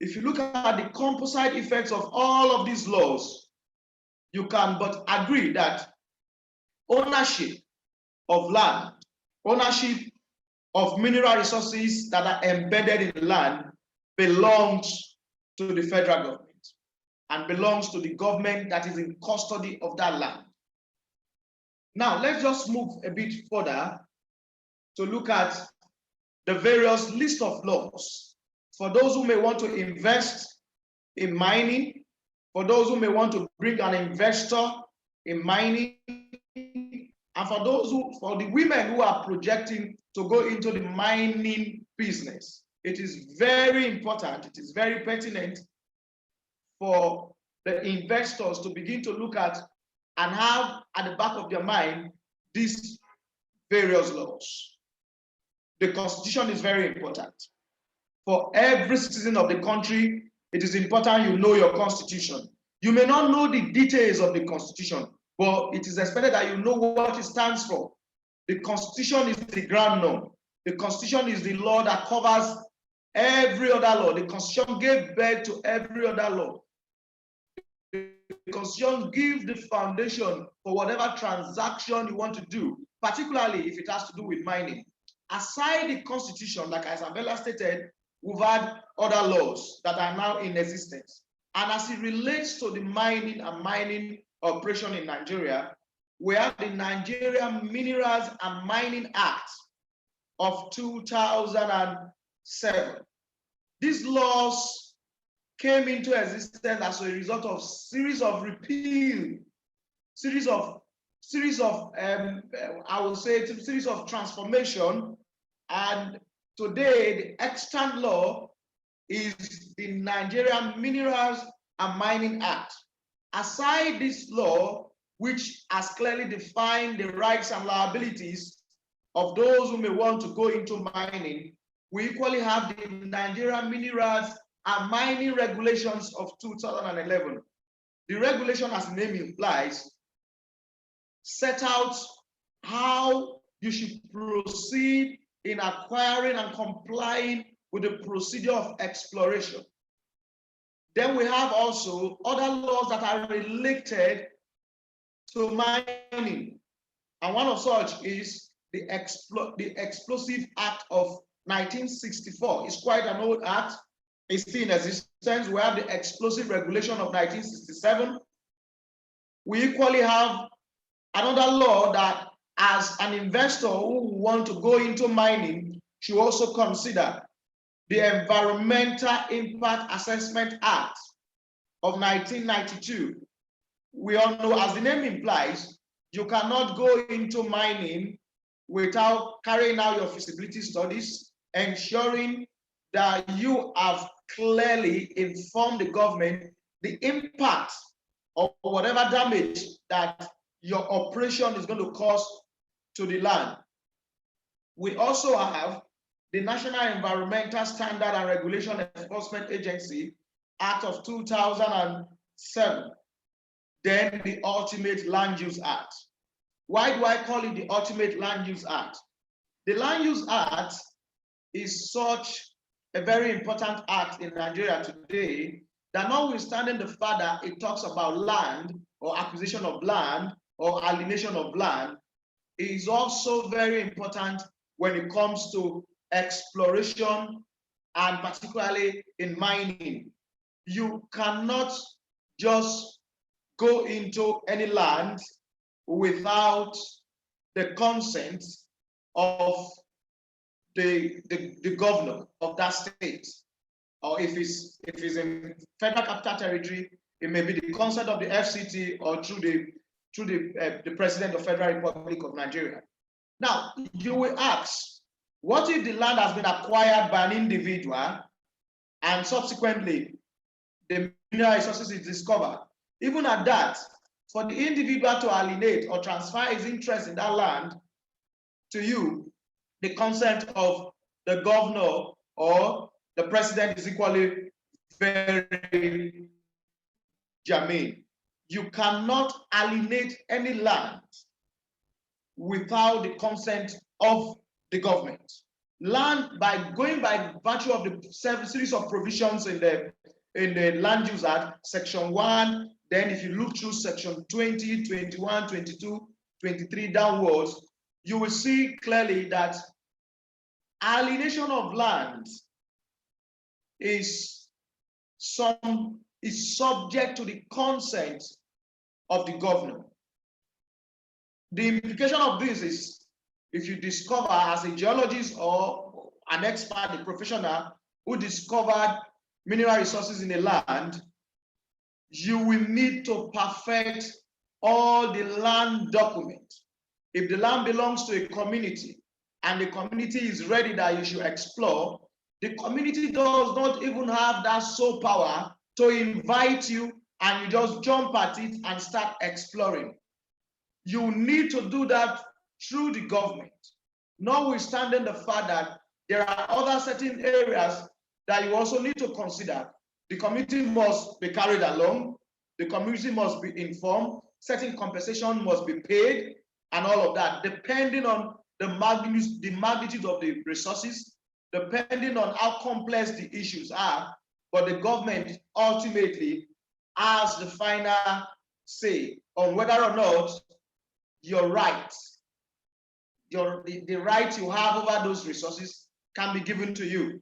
If you look at the composite effects of all of these laws, you can but agree that ownership of land, ownership of mineral resources that are embedded in the land belongs to the federal government and belongs to the government that is in custody of that land. Now, let's just move a bit further to look at the various list of laws for those who may want to invest in mining, for those who may want to bring an investor in mining, and for the women who are projecting to go into the mining business. It is very important, it is very pertinent for the investors to begin to look at and have at the back of their mind these various laws. The Constitution is very important. For every citizen of the country, it is important you know your Constitution. You may not know the details of the Constitution, but it is expected that you know what it stands for. The Constitution is the ground norm. The Constitution is the law that covers every other law. The Constitution gave birth to every other law. The Constitution gives the foundation for whatever transaction you want to do, particularly if it has to do with mining. Aside the Constitution, like Isabella stated, we've had other laws that are now in existence. And as it relates to the mining and mining operation in Nigeria, we have the Nigerian Minerals and Mining Act of 2007. These laws came into existence as a result of series of repeal, series of transformation, and today the extant law is the Nigerian Minerals and Mining Act. Aside this law, which has clearly defined the rights and liabilities of those who may want to go into mining, we equally have the Nigerian Minerals and Mining Regulations of 2011. The regulation, as the name implies, set out how you should proceed in acquiring and complying with the procedure of exploration. Then we have also other laws that are related to mining. And one of such is the Explosive Act of 1964. It's quite an old act. It's still in existence. We have the Explosive Regulation of 1967. We equally have another law that as an investor who want to go into mining should also consider the Environmental Impact Assessment Act of 1992. We all know, as the name implies, you cannot go into mining without carrying out your feasibility studies, ensuring that you have clearly informed the government the impact of whatever damage that your operation is going to cause to the land. We also have the National Environmental Standard and Regulation Enforcement Agency Act of 2007, then the Ultimate Land Use Act. Why do I call it the Ultimate Land Use Act? The Land Use Act is such a very important act in Nigeria today that, notwithstanding the fact that it talks about land or acquisition of land or alienation of land, it is also very important when it comes to exploration, and particularly in mining. You cannot just go into any land without the consent of the governor of that state. Or if it's in Federal Capital Territory, it may be the consent of the FCT or through the President of Federal Republic of Nigeria. Now, you will ask, what if the land has been acquired by an individual and subsequently the mineral resources is discovered? Even at that, for the individual to alienate or transfer his interest in that land to you, the consent of the governor or the president is equally very germane. You cannot alienate any land without the consent of the government. Land, by going by virtue of the series of provisions in the Land Use Act, Section 1, then if you look through Section 20, 21, 22, 23 downwards, you will see clearly that alienation of land is subject to the consent of the governor. The implication of this is, if you discover as a geologist or an expert, a professional who discovered mineral resources in a land, you will need to perfect all the land documents. If the land belongs to a community and the community is ready that you should explore, the community does not even have that sole power to invite you and you just jump at it and start exploring. You need to do that through the government, notwithstanding the fact that there are other certain areas that you also need to consider. The community must be carried along, the community must be informed, certain compensation must be paid, and all of that, depending on the magnitude of the resources, depending on how complex the issues are. But the government ultimately has the final say on whether or not your rights, the right you have over those resources can be given to you.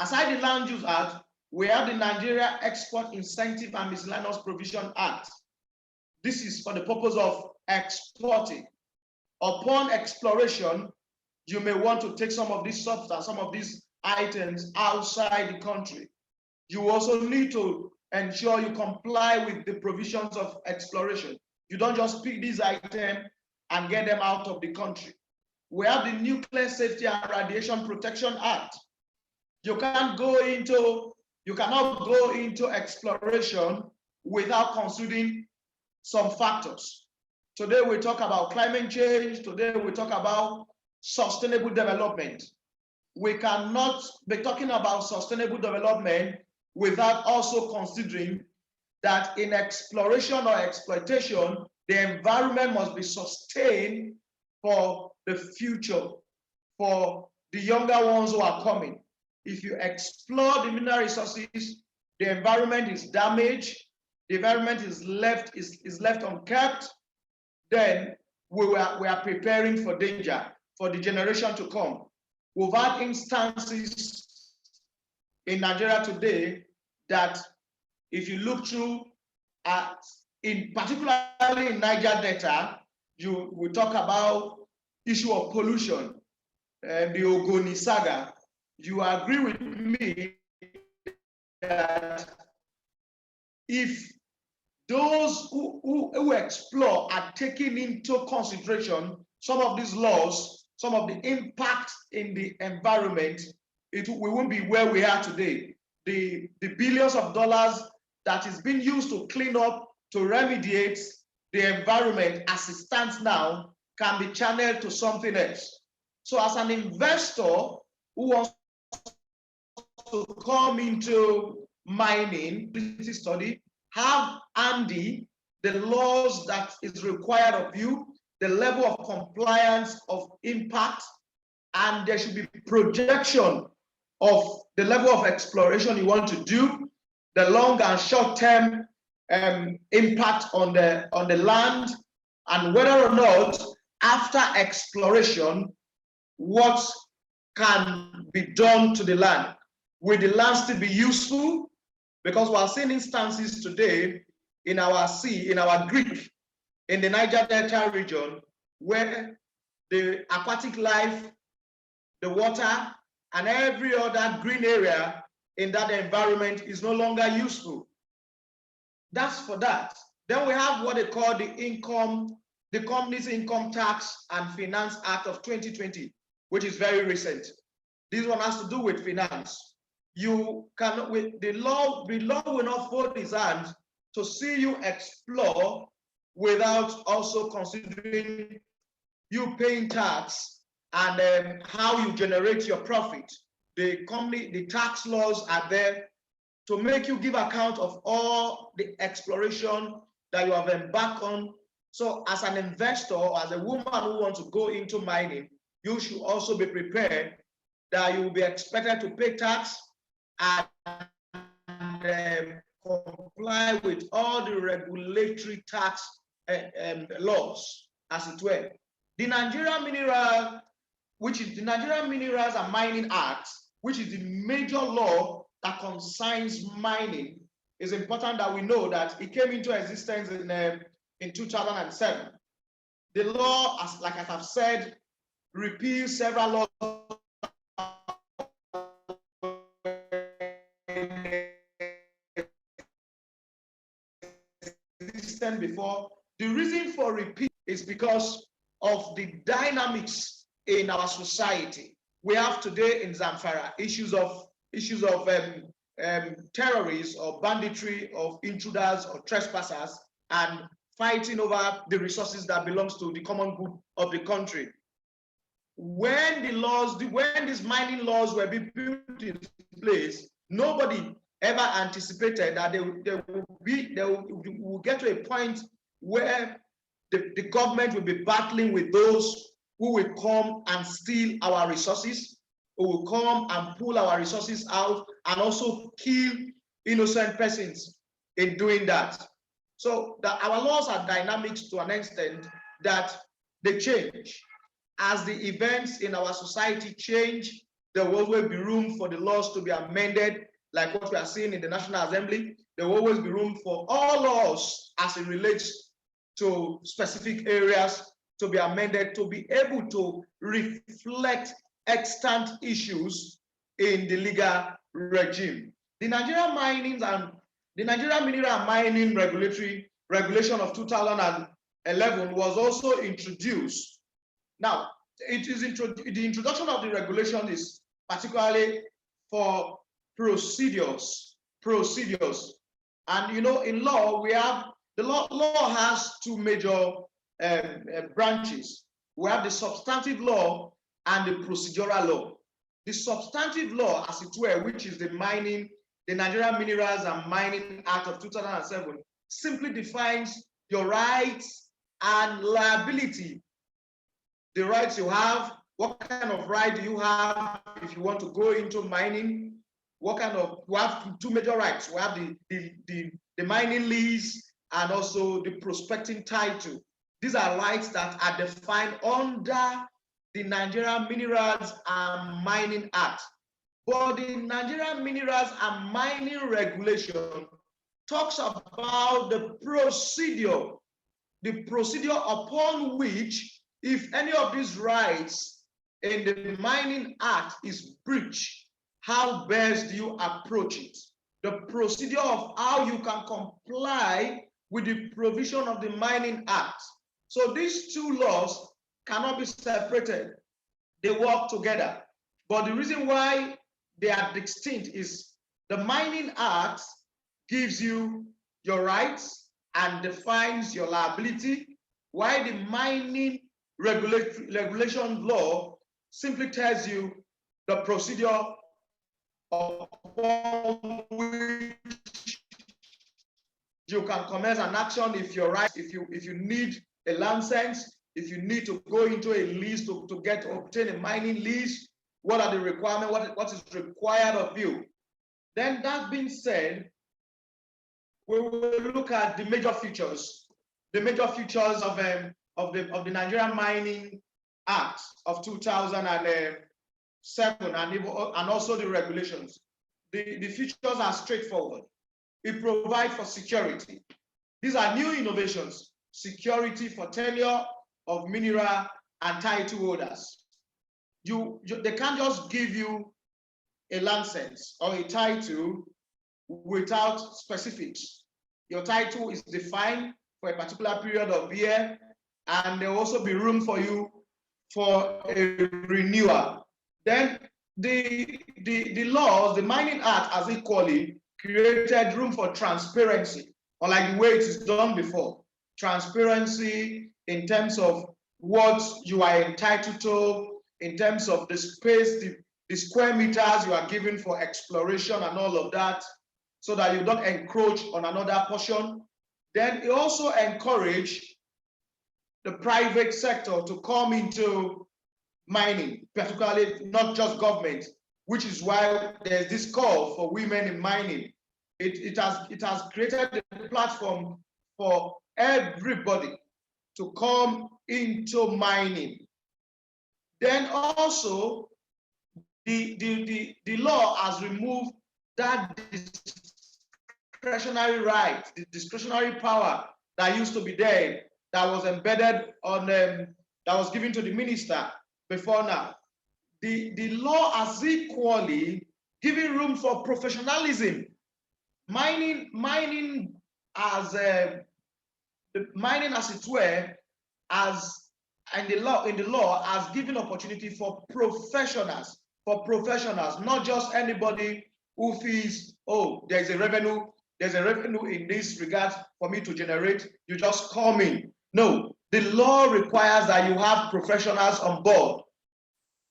Aside the Land Use Act, we have the Nigeria Export Incentive and Miscellaneous Provision Act. This is for the purpose of exporting. Upon exploration, you may want to take some of these substances, some of these items outside the country. You also need to ensure you comply with the provisions of exploration. You don't just pick these items and get them out of the country. We have the Nuclear Safety and Radiation Protection Act. You cannot go into exploration without considering some factors. Today we talk about climate change. Today we talk about sustainable development. We cannot be talking about sustainable development without also considering that in exploration or exploitation, the environment must be sustained for the future, for the younger ones who are coming. If you explore the mineral resources, the environment is damaged, the environment is left unkept, then we are preparing for danger for the generation to come. We've had instances in Nigeria today that, if you look through, particularly in Niger Delta, we talk about issue of pollution, the Ogoni saga. You agree with me that if those who explore are taking into consideration some of these laws, some of the impact in the environment, we won't be where we are today. The billions of dollars that is being used to clean up, to remediate the environment as it stands now, can be channeled to something else. So as an investor who wants to come into mining, study, have handy the laws that is required of you, the level of compliance of impact, and there should be projection of the level of exploration you want to do, the long and short-term impact on the land, and whether or not after exploration, what can be done to the land. Will the land still be useful? Because we are seeing instances today in our sea, in our creek, in the Niger Delta region, where the aquatic life, the water, and every other green area in that environment is no longer useful. That's for that. Then we have what they call the Companies Income Tax and Finance Act of 2020, which is very recent. This one has to do with finance. You cannot, with the law will not fold its hands to see you explore without also considering you paying tax and how you generate your profit. The tax laws are there to make you give account of all the exploration that you have embarked on. So as an investor, or as a woman who wants to go into mining, you should also be prepared that you will be expected to pay tax and comply with all the regulatory tax laws, as it were. The Nigerian Minerals and Mining Act, which is the major law that concerns mining, is important that we know that it came into existence in 2007. The law, as I've said, repeals several laws existed before. The reason for repeal is because of the dynamics in our society. We have today in Zamfara issues of terrorists or banditry, of intruders or trespassers, and fighting over the resources that belongs to the common good of the country. When these mining laws were being put in place, nobody ever anticipated that they will get to a point where the government will be battling with those who will come and steal our resources, who will come and pull our resources out and also kill innocent persons in doing that. So our laws are dynamic to an extent that they change. As the events in our society change, there will always be room for the laws to be amended, like what we are seeing in the National Assembly. There will always be room for all laws as it relates to specific areas to be amended, to be able to reflect extant issues in the legal regime. The Nigerian Mineral and Mining Regulation of 2011 was also introduced. Now, the introduction of the regulation is particularly for procedures. And in law, we have the law has two major branches. We have the substantive law and the procedural law. The substantive law, as it were, which is the Nigerian Minerals and Mining Act of 2007, simply defines your rights and liability. The rights you have, what kind of right do you have if you want to go into mining? We have two major rights. We have the mining lease and also the prospecting title. These are rights that are defined under the Nigerian Minerals and Mining Act. But the Nigerian Minerals and Mining Regulation talks about the procedure upon which, if any of these rights in the Mining Act is breached, how best do you approach it? The procedure of how you can comply with the provision of the Mining Act. So these two laws cannot be separated. They work together. But the reason why they are distinct is the Mining Act gives you your rights and defines your liability, while the Mining Regulation law simply tells you the procedure upon which you can commence an action if you're right, if you need a license, if you need to go into a lease to obtain a mining lease, what are the requirements, what is required of you. Then that being said, we will look at the major features of the Nigerian Mining Act of 2007 and also the regulations. The features are straightforward. It provides for security. These are new innovations. Security for tenure of mineral and title holders. They can't just give you a license or a title without specifics. Your title is defined for a particular period of year, and there will also be room for you for a renewal. Then the laws, the Mining Act has equally created room for transparency, unlike the way it is done before. Transparency in terms of what you are entitled to, in terms of the space, the square meters you are given for exploration and all of that, so that you don't encroach on another portion. Then it also encourages the private sector to come into mining, particularly not just government, which is why there's this call for women in mining. It has created a platform for everybody to come into mining. Then also the law has removed that discretionary right, the discretionary power that used to be there, that was embedded on that was given to the minister before now. The law has equally given room for professionalism. Mining as it were, in the law has given opportunity for professionals, not just anybody who feels, oh, there's a revenue in this regard for me to generate, you just come in. No, the law requires that you have professionals on board.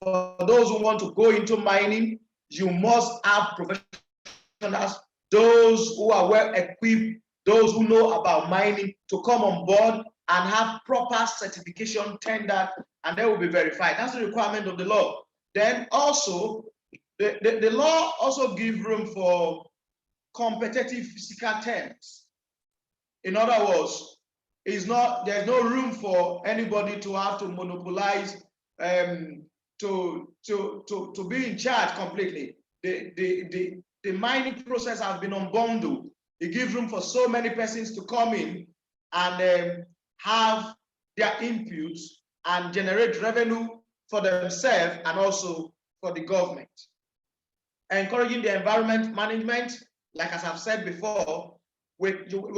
For those who want to go into mining, you must have professionals, those who are well equipped, those who know about mining, to come on board and have proper certification tendered, and they will be verified. That's the requirement of the law. Then also, the law also gives room for competitive physical terms. In other words, there's no room for anybody to have to monopolize, to be in charge completely. The mining process has been unbundled. It gives room for so many persons to come in and have their inputs and generate revenue for themselves and also for the government. Encouraging the environment management, like as I've said before, we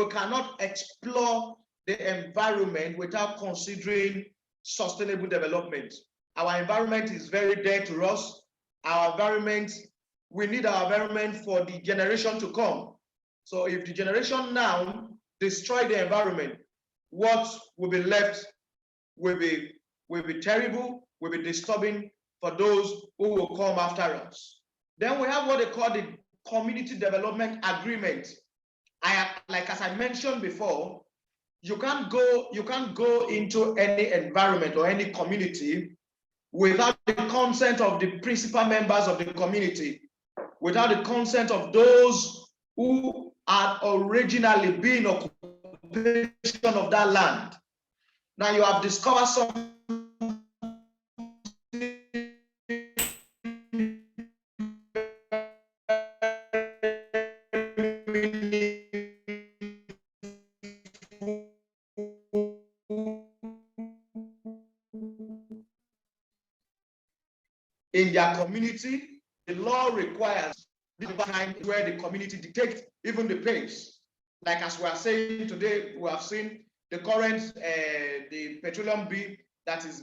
cannot explore the environment without considering sustainable development. Our environment is very dear to us. Our environment, we need our environment for the generation to come. So if the generation now destroy the environment, what will be left will be terrible, will be disturbing for those who will come after us. Then we have what they call the community development agreement. Like as I mentioned before, you can't go into any environment or any community without the consent of the principal members of the community, without the consent of those who had originally been in occupation of that land. Now you have discovered something in their community. The law requires this time where the community dictates even the pace. Like as we are saying today, we have seen the current the petroleum bill that is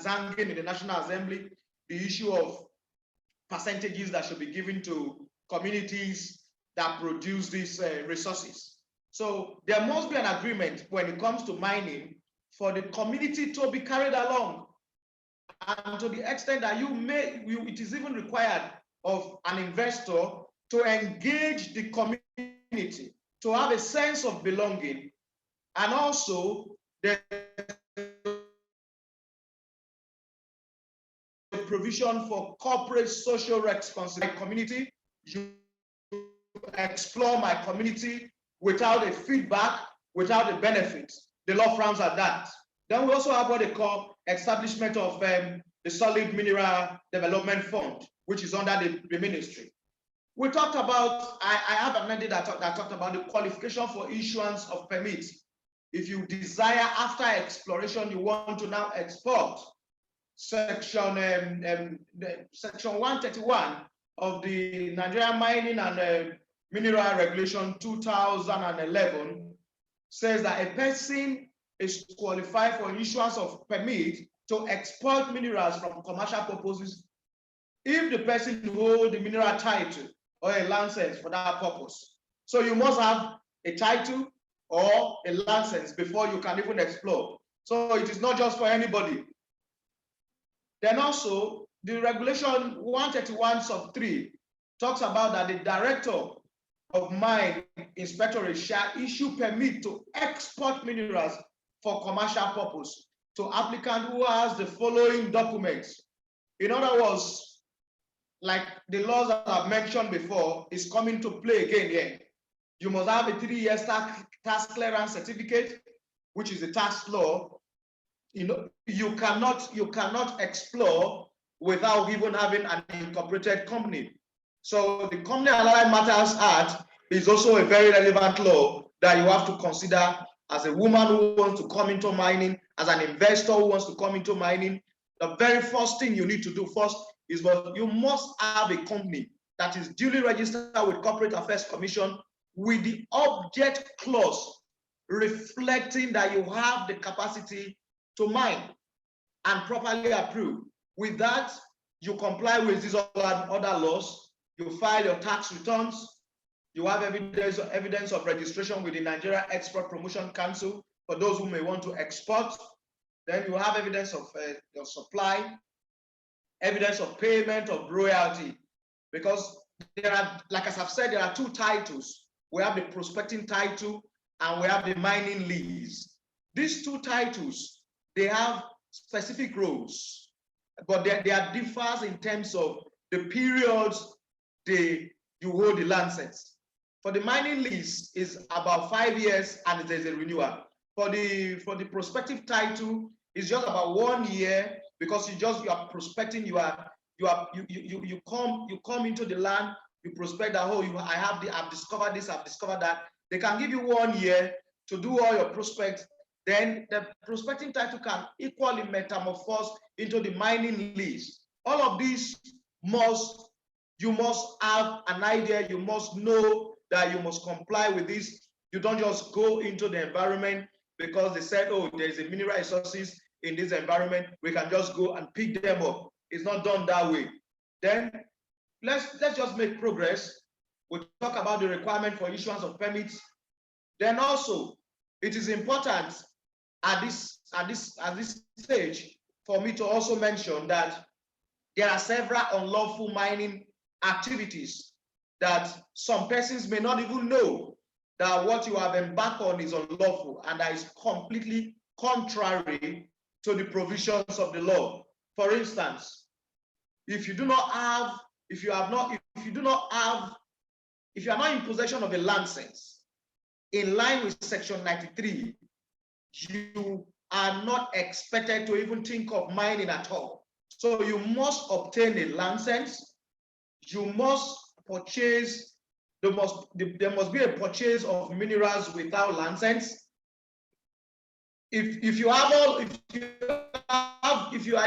hanging in the National Assembly, the issue of percentages that should be given to communities that produce these resources. So there must be an agreement when it comes to mining for the community to be carried along. And to the extent that it is even required of an investor to engage the community, to have a sense of belonging, and also the provision for corporate social responsibility. My community, you explore my community without a feedback, without a benefit. The law frowns at that. Then we also have what they call establishment of the Solid Mineral Development Fund, which is under the ministry. We talked about, I have amended that talked about the qualification for issuance of permits. If you desire after exploration, you want to now export, section 131 of the Nigerian Mining and Mineral Regulation 2011 says that a person is qualified for issuance of permit to export minerals from commercial purposes if the person holds the mineral title or a license for that purpose. So you must have a title or a license before you can even explore. So it is not just for anybody. Then also the regulation 131(3) talks about that the director of mine inspectorate shall issue permit to export minerals for commercial purpose to applicant who has the following documents. In other words, like the laws that I've mentioned before is coming to play again here. You must have a 3-year tax clearance certificate, which is a tax law. You know, you cannot explore without even having an incorporated company. So the Company and Allied Matters Act is also a very relevant law that you have to consider as a woman who wants to come into mining, as an investor who wants to come into mining. The very first thing you need to do first is that you must have a company that is duly registered with Corporate Affairs Commission with the object clause reflecting that you have the capacity to mine and properly approved. With that, you comply with these other laws, you file your tax returns, you have evidence of registration with the Nigeria Export Promotion Council for those who may want to export. Then you have evidence of your supply, evidence of payment of royalty. Because there are, like as I've said, there are 2 titles. We have the prospecting title and we have the mining lease. These 2 titles, they have specific roles, but there differs in terms of the periods you hold the license. For the mining lease is about 5 years and there's a renewal. For the prospective title is just about 1 year because you are prospecting. You come into the land, you prospect that I've discovered this, I've discovered that. They can give you 1 year to do all your prospects. Then the prospecting title can equally metamorphose into the mining lease. All of these you must have an idea, you must know that you must comply with this. You don't just go into the environment because they said, oh, there's a mineral resources in this environment, we can just go and pick them up. It's not done that way. Then let's just make progress. We'll talk about the requirement for issuance of permits. Then also, it is important at this stage for me to also mention that there are several unlawful mining activities that some persons may not even know that what you have embarked on is unlawful and that is completely contrary to the provisions of the law. For instance, if you are not in possession of a license in line with section 93, you are not expected to even think of mining at all. So you must obtain a license. You must purchase, there must be a purchase of minerals without license. If you are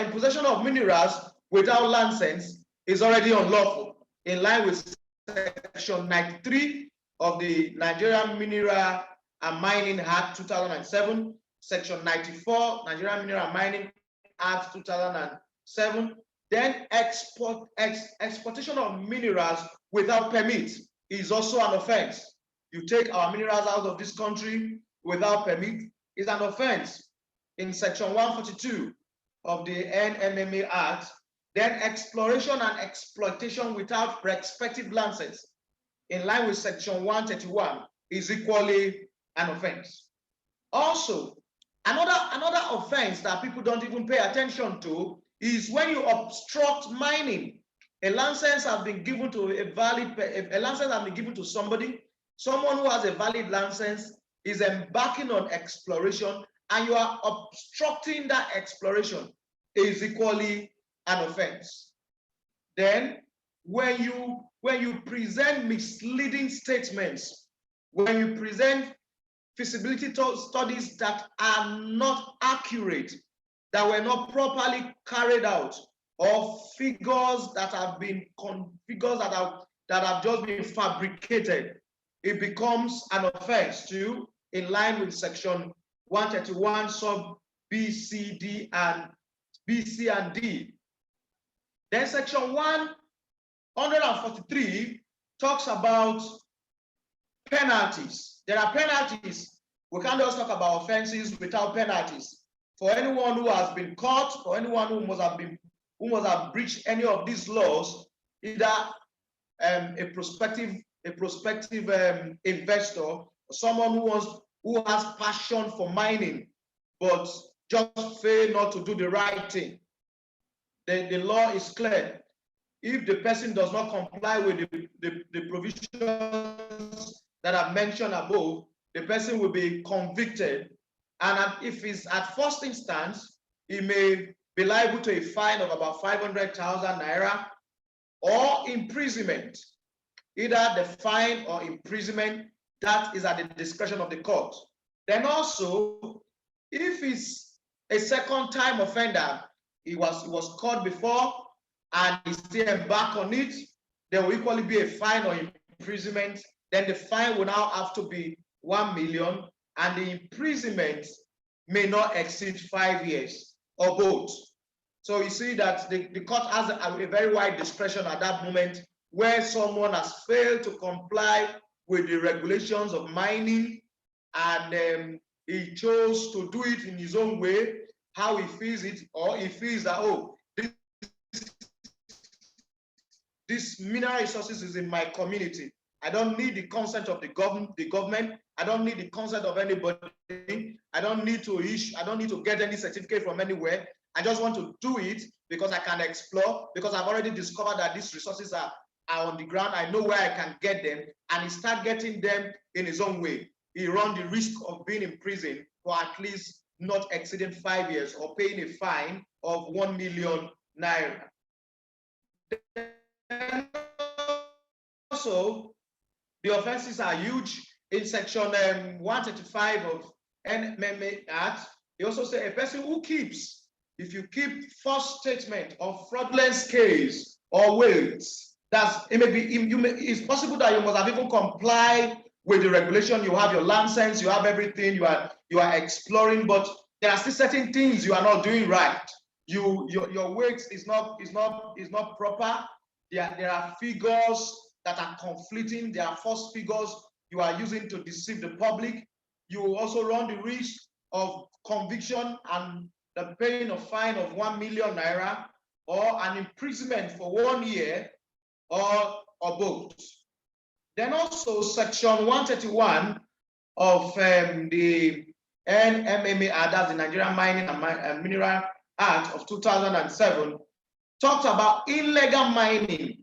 in possession of minerals without license, it's already unlawful, in line with Section 93 of the Nigerian Mineral and Mining Act 2007, Section 94, Nigerian Mineral and Mining Act 2007. Then exportation of minerals without permit is also an offense. You take our minerals out of this country without permit is an offense in Section 142 of the NMMA Act. Then exploration and exploitation without respective license, in line with Section 131, is equally an offense. Also, another offense that people don't even pay attention to is when you obstruct mining. A license has been given to somebody. Someone who has a valid license is embarking on exploration, and you are obstructing that exploration, is equally an offense. Then, when you present misleading statements, when you present feasibility studies that are not accurate, that were not properly carried out, or figures that have just been fabricated, it becomes an offense too, in line with Section 131 sub B, C, D, and B, C, and D. Then Section 143 talks about penalties. There are penalties. We can't just talk about offenses without penalties. For anyone who has been caught, for anyone who must have breached any of these laws, either a prospective investor, someone who has passion for mining, but just fail not to do the right thing. The law is clear. If the person does not comply with the provisions that I've mentioned above, the person will be convicted. And if it's at first instance, he may be liable to a fine of about 500,000 naira or imprisonment. Either the fine or imprisonment, that is at the discretion of the court. Then also, if it's a second-time offender, he was caught before and he still embarked on it, there will equally be a fine or imprisonment. Then the fine will now have to be 1 million, and the imprisonment may not exceed 5 years, or both. So you see that the court has a very wide discretion at that moment, where someone has failed to comply with the regulations of mining, and he chose to do it in his own way, how he feels it, or he feels that, oh, this mineral resources is in my community. I don't need the consent of the government. I don't need the consent of anybody. I don't need to get any certificate from anywhere. I just want to do it because I can explore, because I've already discovered that these resources are on the ground. I know where I can get them, and he start getting them in his own way. He runs the risk of being in prison for at least not exceeding 5 years, or paying a fine of 1 million naira. Also, the offenses are huge. In Section 135 of NMMA Act, it also says a person who keeps, if you keep false statement of fraudulent case or weights, it's possible that you must have even complied with the regulation. You have your license, you have everything, you are exploring, but there are still certain things you are not doing right. Your weight is not proper. There are figures that are conflicting. There are false figures you are using to deceive the public. You will also run the risk of conviction and the paying of fine of 1 million naira, or an imprisonment for 1 year, or both. Then also Section 131 of the NMMA Act, that's the Nigerian Mining and Mineral Act of 2007, talks about illegal mining,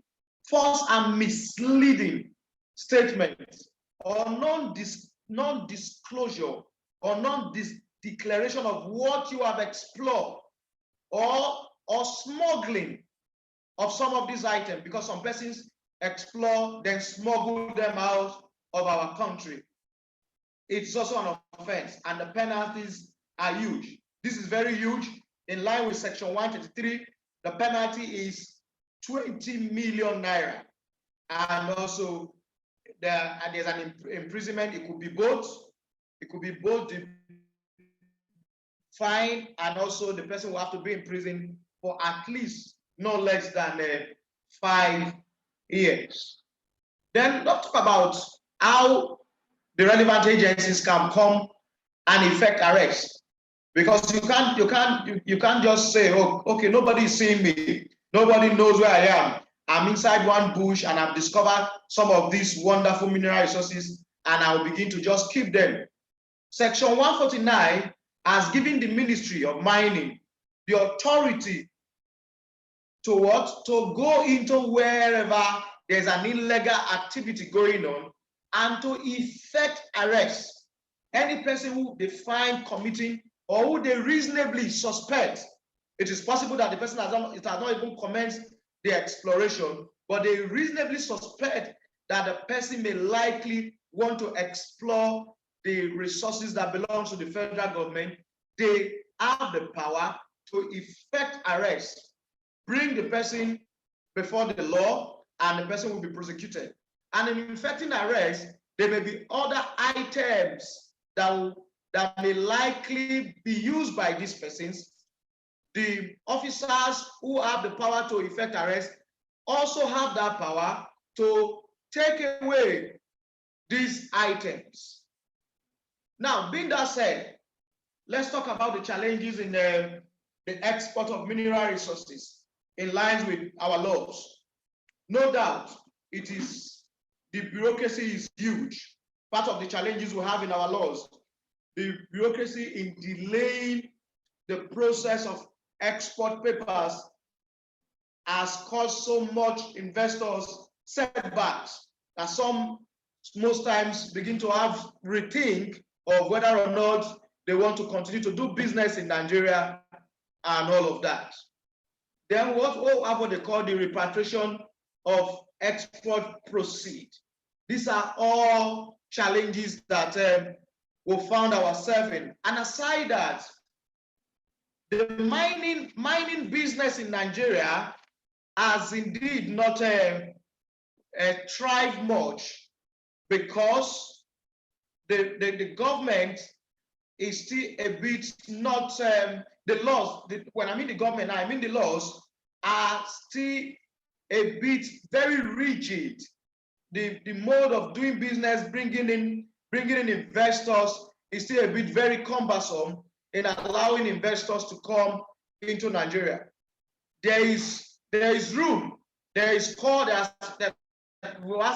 false and misleading statements, or non-disclosure or declaration of what you have explored, or smuggling of some of these items, because some persons explore, then smuggle them out of our country. It's also an offense, and the penalties are huge. This is very huge. In line with Section 133, the penalty is 20 million naira. And also, there's an imprisonment. It could be both. It could be both the fine, and also the person will have to be in prison for at least no less than 5 years. Then let's talk about how the relevant agencies can come and effect arrest, because you can't just say, oh, okay, nobody is seeing me, nobody knows where I am. I'm inside one bush and I've discovered some of these wonderful mineral resources, and I'll begin to just keep them. Section 149 has given the Ministry of Mining the authority to what? To go into wherever there's an illegal activity going on and to effect arrest. Any person who they find committing or who they reasonably suspect, it is possible that the person has not even commenced the exploration, but they reasonably suspect that the person may likely want to explore the resources that belong to the federal government. They have the power to effect arrest, bring the person before the law, and the person will be prosecuted. And in effecting arrest, there may be other items that may likely be used by these persons. The officers who have the power to effect arrest also have that power to take away these items. Now, being that said, let's talk about the challenges in the export of mineral resources in line with our laws. No doubt, the bureaucracy is huge. Part of the challenges we have in our laws, the bureaucracy in delaying the process of export papers has caused so much investors setbacks that most times begin to have rethink of whether or not they want to continue to do business in Nigeria and all of that. Then what they call the repatriation of export proceeds. These are all challenges that we found ourselves in. And aside that, the mining business in Nigeria has indeed not thrived much, because the government is still a bit not, the laws, when I mean the government, I mean the laws are still a bit very rigid. The mode of doing business, bringing in investors is still a bit very cumbersome in allowing investors to come into Nigeria. There is room. There are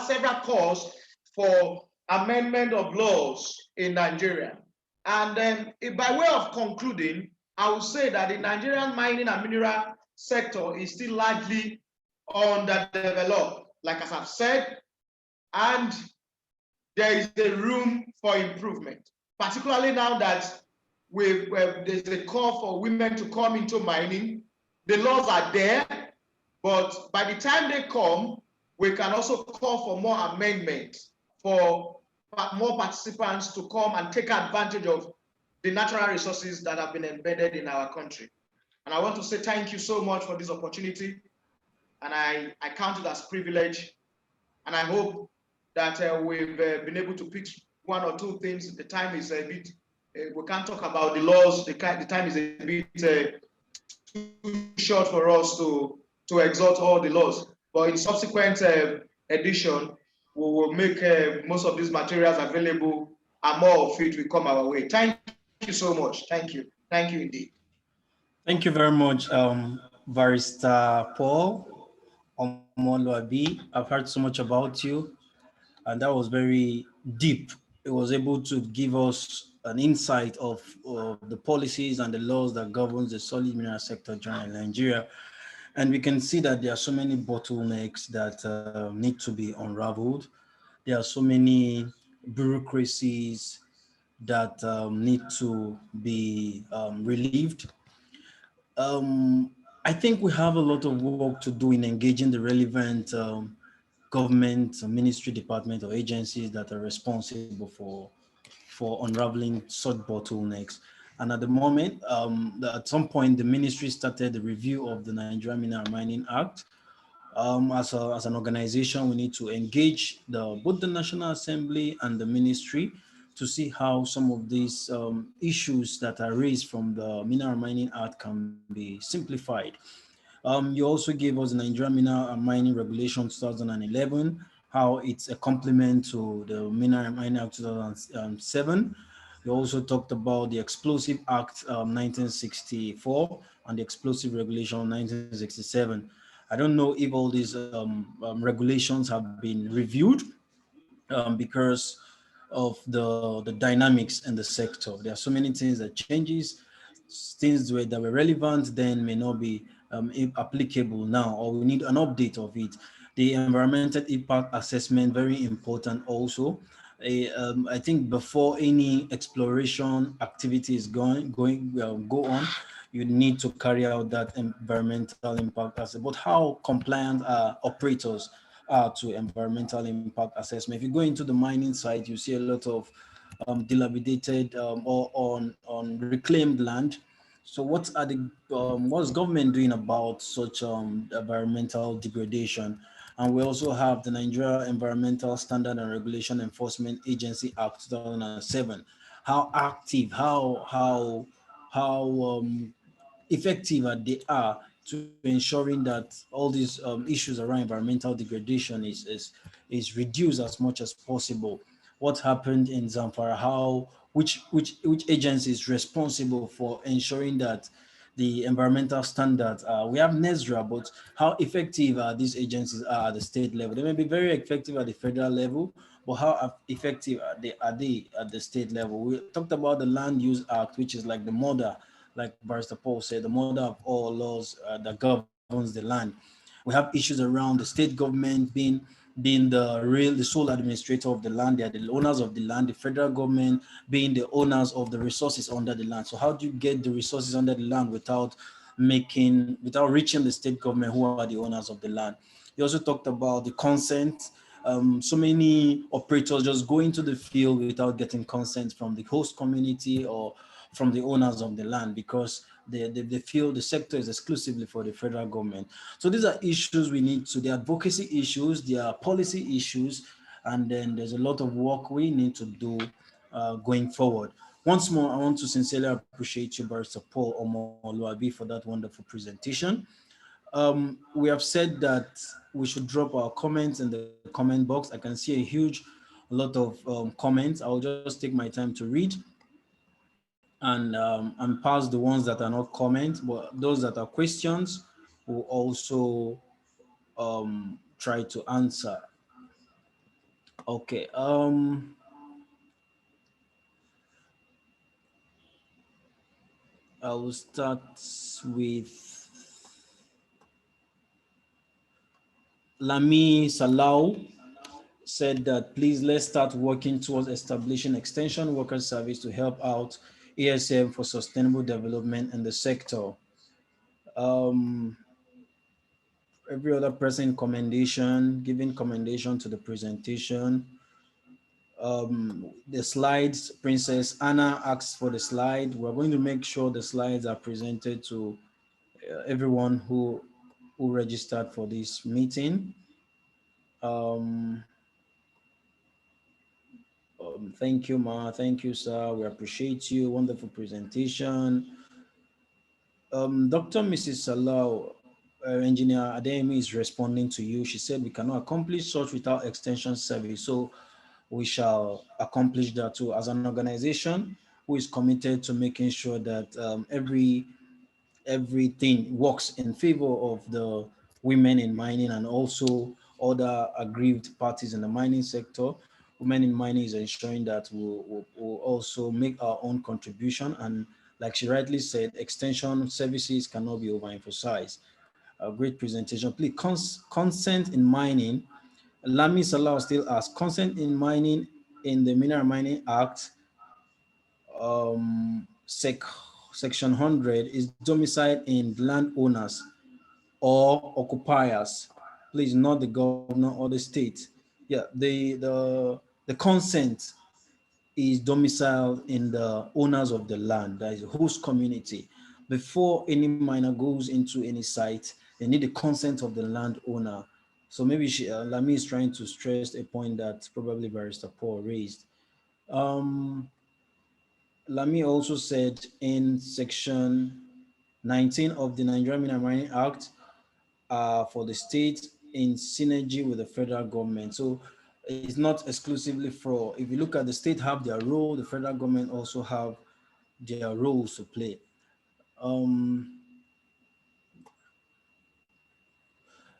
several calls for amendment of laws in Nigeria. And by way of concluding, I would say that the Nigerian mining and mineral sector is still largely underdeveloped, like as I've said, and there is a room for improvement, particularly now that there's a call for women to come into mining. The laws are there, but by the time they come, we can also call for more amendments, for more participants to come and take advantage of the natural resources that have been embedded in our country. And I want to say thank you so much for this opportunity. And I count it as privilege. And I hope that we've been able to pick one or two things. The time is a bit, we can't talk about the laws. The time is a bit too short for us to exhaust all the laws. But in subsequent edition, we will make most of these materials available, and more of it will come our way. Thank you so much. Thank you. Thank you indeed. Thank you very much, Barrister Paul Omoluabi. I've heard so much about you, and that was very deep. It was able to give us an insight of the policies and the laws that governs the solid mineral sector in Nigeria. And we can see that there are so many bottlenecks that need to be unraveled. There are so many bureaucracies that need to be relieved. I think we have a lot of work to do in engaging the relevant government, ministry, department, or agencies that are responsible for unraveling such bottlenecks. And at the moment, at some point, the ministry started the review of the Nigerian Mineral Mining Act. As an organization, we need to engage both the National Assembly and the ministry to see how some of these issues that are raised from the Mineral Mining Act can be simplified. You also gave us the Nigerian Mineral and Mining Regulation 2011, how it's a complement to the Mineral and Mining Act 2007. You also talked about the Explosive Act 1964 and the Explosive Regulation 1967. I don't know if all these regulations have been reviewed because of the dynamics in the sector. There are so many things that changes, things that were relevant then may not be applicable now, or we need an update of it. The environmental impact assessment, very important also. I think before any exploration activity is go on, you need to carry out that environmental impact assessment. But how compliant are operators to environmental impact assessment? If you go into the mining site, you see a lot of dilapidated or on reclaimed land. So what's government doing about such environmental degradation? And we also have the Nigeria Environmental Standard and Regulation Enforcement Agency Act 2007. How active, how effective they are to ensuring that all these issues around environmental degradation is reduced as much as possible. What happened in Zamfara? Which agency is responsible for ensuring that the environmental standards? We have NESRA, but how effective are these agencies are at the state level? They may be very effective at the federal level, but how effective are they at the state level? We talked about the Land Use Act, which is like the mother, like Barrister Paul said, the mother of all laws that governs the land. We have issues around the state government being the sole administrator of the land. They are the owners of the land. The federal government being the owners of the resources under the land. So how do you get the resources under the land without reaching the state government, who are the owners of the land? You also talked about the consent. So many operators just go into the field without getting consent from the host community or from the owners of the land, because they feel the sector is exclusively for the federal government. So these are issues we need to, the advocacy issues, there are policy issues, and then there's a lot of work we need to do going forward. Once more, I want to sincerely appreciate you, Barrister Paul Omoluabi, for that wonderful presentation. We have said that we should drop our comments in the comment box. I can see a huge lot of comments. I'll just take my time to read and pass the ones that are not comments, but those that are questions will also try to answer. Okay. I will start with Lami Salau. Said that please let's start working towards establishing extension workers service to help out ASM for sustainable development in the sector. Every other person giving commendation to the presentation. The slides, Princess Anna asked for the slide. We're going to make sure the slides are presented to everyone who registered for this meeting. Thank you, Ma. Thank you, sir. We appreciate you. Wonderful presentation. Dr. Mrs. Salau, Engineer Ademi is responding to you. She said we cannot accomplish such without extension service. So we shall accomplish that too as an organization who is committed to making sure that everything works in favor of the women in mining and also other aggrieved parties in the mining sector. Women in mining is ensuring that we'll also make our own contribution. And like she rightly said, extension services cannot be overemphasized. A great presentation. Please, consent in mining. Lami Salah still asks, consent in mining in the Mineral Mining Act section 100 is domiciled in landowners or occupiers, please, not the governor or the state. Yeah, the consent is domiciled in the owners of the land, that is the host community. Before any miner goes into any site, they need the consent of the landowner. So maybe Lami is trying to stress a point that probably Barrister Paul raised. Lami also said in section 19 of the Nigerian Mining Act, for the state in synergy with the federal government. So it's not exclusively for, if you look at the state have their role, the federal government also have their roles to play.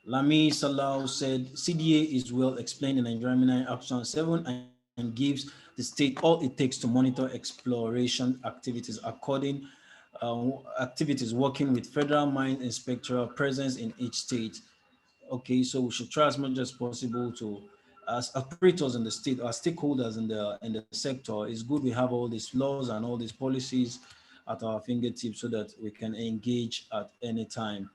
Lami Salau said CDA is well explained in Nigerian Mining Action 7 and gives the state all it takes to monitor exploration activities working with federal mine inspector presence in each state. Okay, so we should try as much as possible to, as operators in the state, as stakeholders in the sector, it's good we have all these laws and all these policies at our fingertips so that we can engage at any time.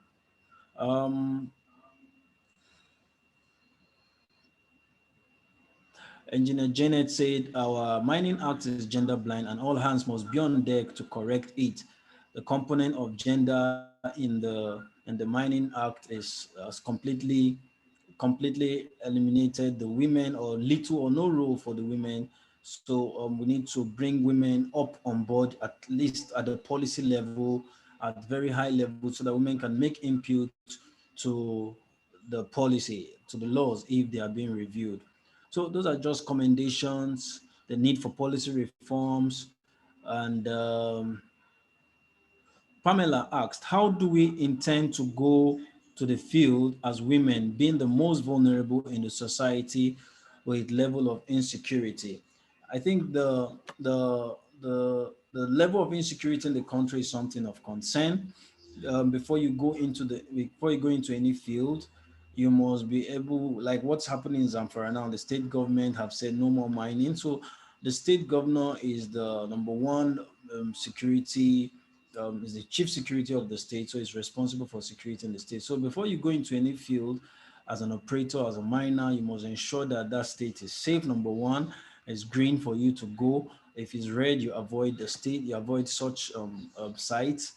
Engineer Janet said our mining act is gender blind and all hands must be on deck to correct it. The component of gender in the mining act is completely eliminated the women, or little or no role for the women. So we need to bring women up on board, at least at the policy level, at very high level, so that women can make input to the policy, to the laws if they are being reviewed. So those are just commendations, the need for policy reforms. And Pamela asked, how do we intend to go to the field as women, being the most vulnerable in the society with level of insecurity? I think the level of insecurity in the country is something of concern. Before you go into any field, you must be able, like what's happening in Zamfara now, the state government have said no more mining. So the state governor is the number one security, is the chief security of the state. So he's responsible for security in the state. So before you go into any field as an operator, as a miner, you must ensure that that state is safe. Number one, it's green for you to go. If it's red, you avoid the state, you avoid such sites.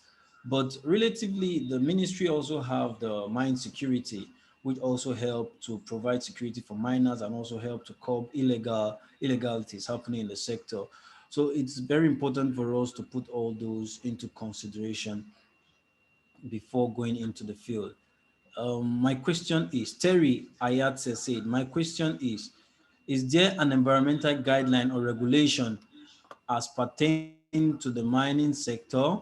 But relatively, the ministry also have the mine security, which also help to provide security for miners and also help to curb illegalities happening in the sector. So it's very important for us to put all those into consideration before going into the field. My question is, Terry Ayatse said, my question is there an environmental guideline or regulation as pertain to the mining sector,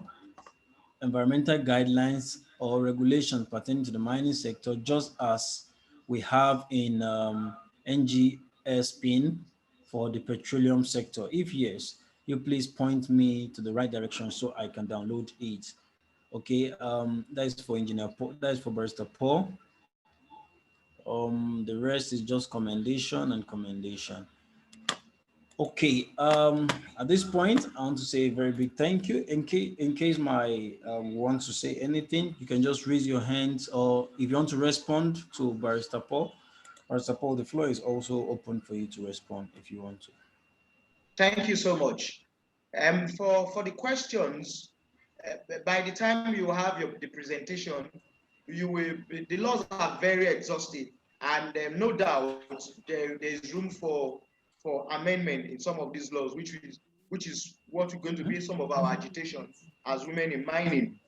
environmental guidelines or regulations pertaining to the mining sector, just as we have in NGS PIN for the petroleum sector? If yes, you please point me to the right direction so I can download it. Okay, that is for Engineer Paul, that is for Barrister Paul. The rest is just commendation and commendation. Okay, at this point, I want to say a very big thank you. In case my want to say anything, you can just raise your hands, or if you want to respond to Barrister Paul, the floor is also open for you to respond if you want to. Thank you so much. For the questions, by the time you have the presentation, the laws are very exhaustive, and no doubt there is room for amendment in some of these laws, which is what we're going to be some of our agitation as women in mining.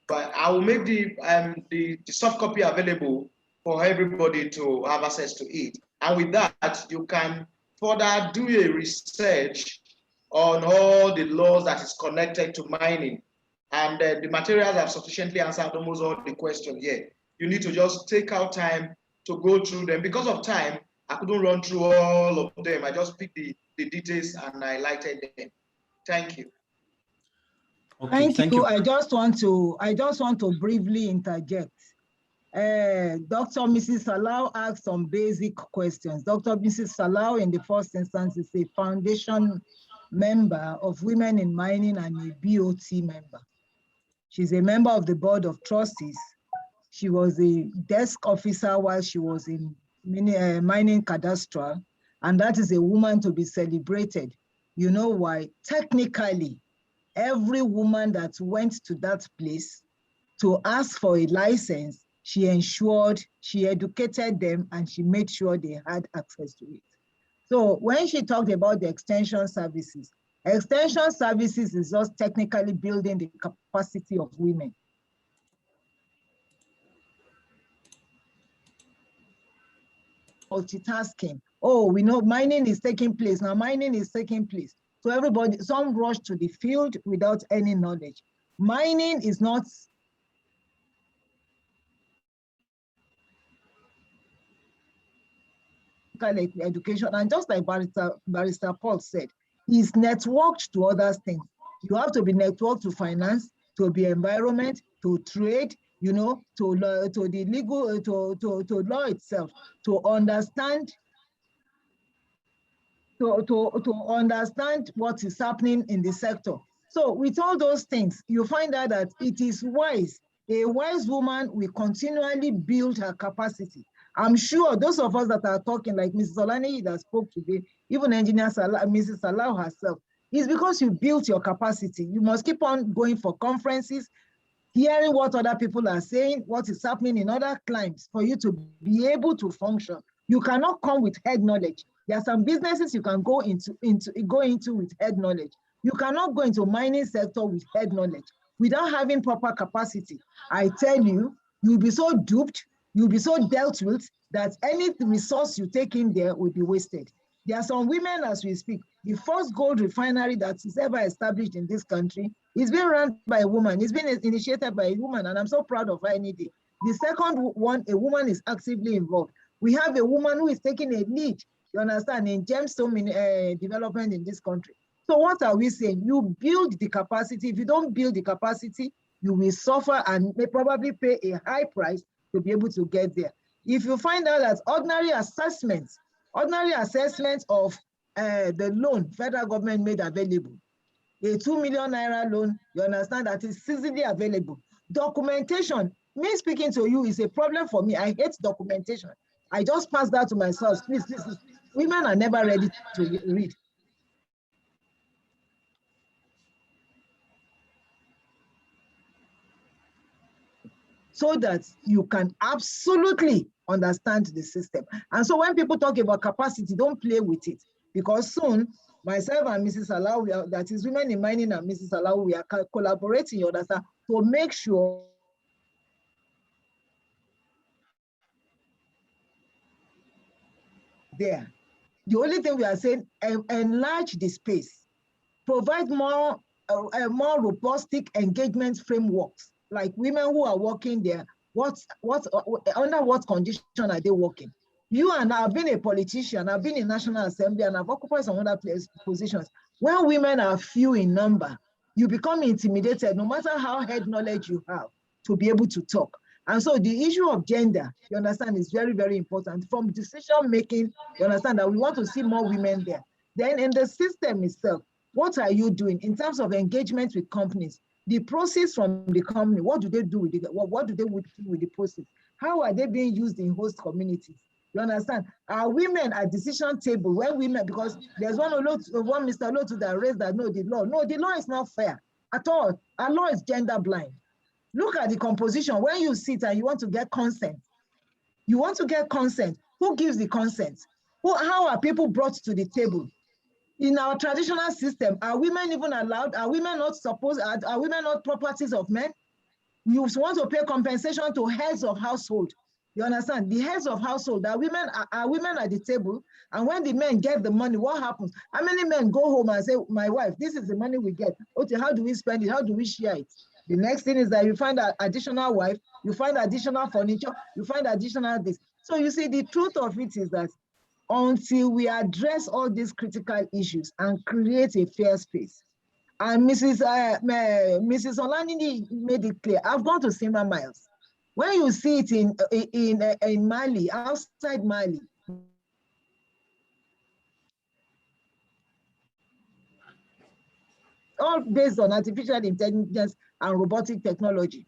But I will make the soft copy available for everybody to have access to it. And with that, you can further do a research on all the laws that is connected to mining. And the materials have sufficiently answered almost all the questions here. You need to just take out time to go through them. Because of time, I couldn't run through all of them. I just picked the details and I highlighted them. Thank you. Okay, thank you. I just want to briefly interject. Dr. Mrs. Salau asked some basic questions. Dr. Mrs. Salau, in the first instance, is a foundation member of Women in Mining and a BOT member. She's a member of the Board of Trustees. She was a desk officer while she was in mining cadastral, and that is a woman to be celebrated. You know why? Technically, every woman that went to that place to ask for a license, she ensured, she educated them, and she made sure they had access to it. So when she talked about the extension services is just technically building the capacity of women. Multitasking. Oh, we know mining is taking place. Now mining is taking place. So everybody, some rush to the field without any knowledge. Mining is not education, and just like Barrister Paul said, is networked to other things. You have to be networked to finance, to be environment, to trade, you know, to the legal, to law itself, to understand, to understand what is happening in the sector. So with all those things, you find out that it is wise. A wise woman will continually build her capacity. I'm sure those of us that are talking, like Mrs. Olani that spoke today, even Engineer Mrs. Salah herself, is because you built your capacity. You must keep on going for conferences, hearing what other people are saying, what is happening in other climes for you to be able to function. You cannot come with head knowledge. There are some businesses you can go into with head knowledge. You cannot go into mining sector with head knowledge without having proper capacity. I tell you, you'll be so duped, you'll be so dealt with that any resource you take in there will be wasted. There are some women as we speak. The first gold refinery that is ever established in this country is being run by a woman. It's been initiated by a woman, and I'm so proud of her any day. The second one, a woman is actively involved. We have a woman who is taking a lead, you understand, in gemstone development in this country. So what are we saying? You build the capacity. If you don't build the capacity, you will suffer and may probably pay a high price to be able to get there. If you find out that ordinary assessments of the loan federal government made available, a 2 million naira loan, you understand that is easily available. Documentation, me speaking to you is a problem for me. I hate documentation. I just pass that to myself. Please, women are never ready to read. So that you can absolutely understand the system. And so when people talk about capacity, don't play with it, because soon myself and Mrs. Salah, that is Women in Mining and Mrs. Salah, we are collaborating, you understand, to make sure there. The only thing we are saying, enlarge the space, provide more robust engagement frameworks, like women who are working there, under what condition are they working? You and I have been a politician, I've been in National Assembly, and I've occupied some other positions. When women are few in number, you become intimidated, no matter how head knowledge you have, to be able to talk. And so the issue of gender, you understand, is very, very important. From decision making, you understand that we want to see more women there. Then in the system itself, what are you doing in terms of engagement with companies? The process from the company, what do they do with it? What do they do with the process? How are they being used in host communities? You understand? Are women at decision table? When women, because there's one Mr. Lotu that raised that the law is not fair at all. Our law is gender blind. Look at the composition. When you sit and you want to get consent, who gives the consent? How are people brought to the table? In our traditional system, are women even allowed? Are women not supposed? Are women not properties of men? You want to pay compensation to heads of household. You understand? The heads of household, are women at the table, and when the men get the money, what happens? How many men go home and say, my wife, this is the money we get. Okay, how do we spend it? How do we share it? The next thing is that you find an additional wife, you find additional furniture, you find additional this. So you see, the truth of it is that until we address all these critical issues and create a fair space, and Mrs. Olani made it clear, I've gone to Simba Miles. When you see it in Mali, outside Mali, all based on artificial intelligence and robotic technology.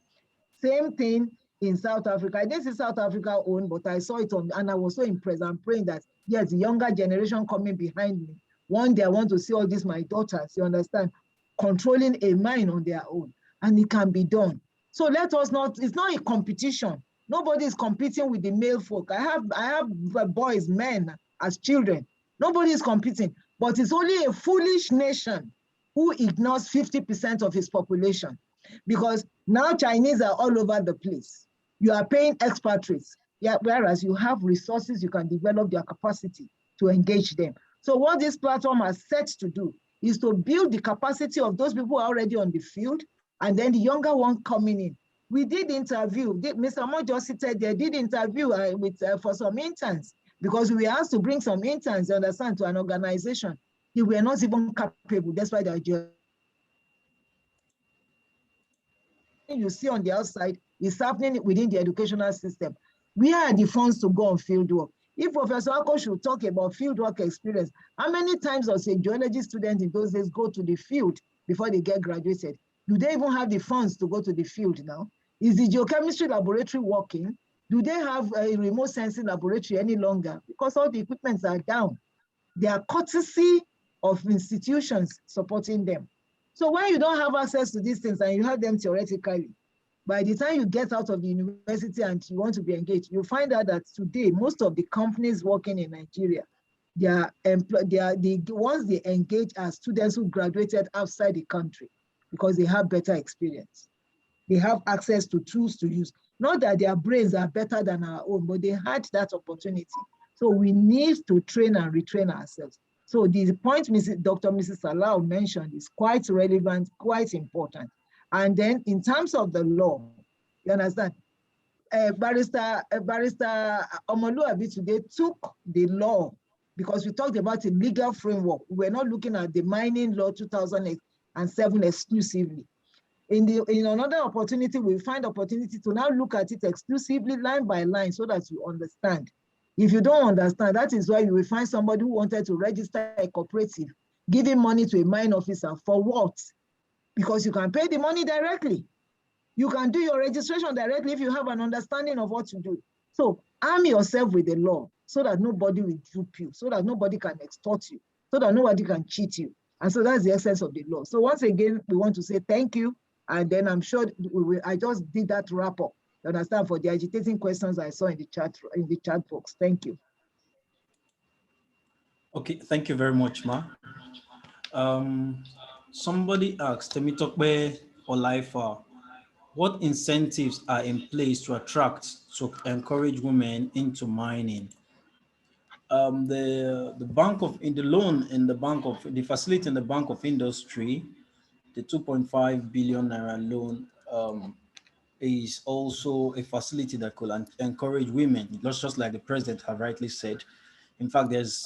Same thing in South Africa. This is South Africa owned, but I saw it on, and I was so impressed. I'm praying that, yes, the younger generation coming behind me, one day I want to see all these, my daughters, you understand, controlling a mine on their own, and it can be done. So let us not, it's not a competition. Nobody is competing with the male folk. I have boys, men as children. Nobody is competing, but it's only a foolish nation who ignores 50% of its population. Because now Chinese are all over the place. You are paying expatriates, yeah, whereas you have resources, you can develop their capacity to engage them. So what this platform has set to do is to build the capacity of those people who are already on the field, and then the younger one coming in. We did interview, Mr. Mo just seated there, did interview for some interns, because we were asked to bring some interns, you understand, to an organization. They were not even capable, that's why they're just. You see on the outside is happening within the educational system. Where are the funds to go on field work? If Professor Ako should talk about field work experience, how many times does a geology student in those days go to the field before they get graduated? Do they even have the funds to go to the field now? Is the geochemistry laboratory working? Do they have a remote sensing laboratory any longer? Because all the equipments are down. They are courtesy of institutions supporting them. So when you don't have access to these things and you have them theoretically, by the time you get out of the university and you want to be engaged, you find out that today, most of the companies working in Nigeria, the ones they engage are students who graduated outside the country because they have better experience. They have access to tools to use. Not that their brains are better than our own, but they had that opportunity. So we need to train and retrain ourselves. So the point Dr. Mrs. Salau mentioned is quite relevant, quite important. And then in terms of the law, you understand, Barrister Omoluabi today took the law, because we talked about a legal framework. We're not looking at the mining law 2007 exclusively. In another opportunity, we find opportunity to now look at it exclusively line by line so that you understand. If you don't understand, that is why you will find somebody who wanted to register a cooperative, giving money to a mine officer for what? Because you can pay the money directly. You can do your registration directly if you have an understanding of what to do. So arm yourself with the law so that nobody will dupe you, so that nobody can extort you, so that nobody can cheat you. And so that's the essence of the law. So once again, we want to say thank you. And then I'm sure I just did that wrap up, you understand, for the agitating questions I saw in the chat box. Thank you. Okay, thank you very much, Ma. Somebody asked, Temitokbe Olaifa, what incentives are in place to encourage women into mining? The facility in the Bank of Industry, the 2.5 billion naira loan, is also a facility that could encourage women, just like the president have rightly said. In fact, there's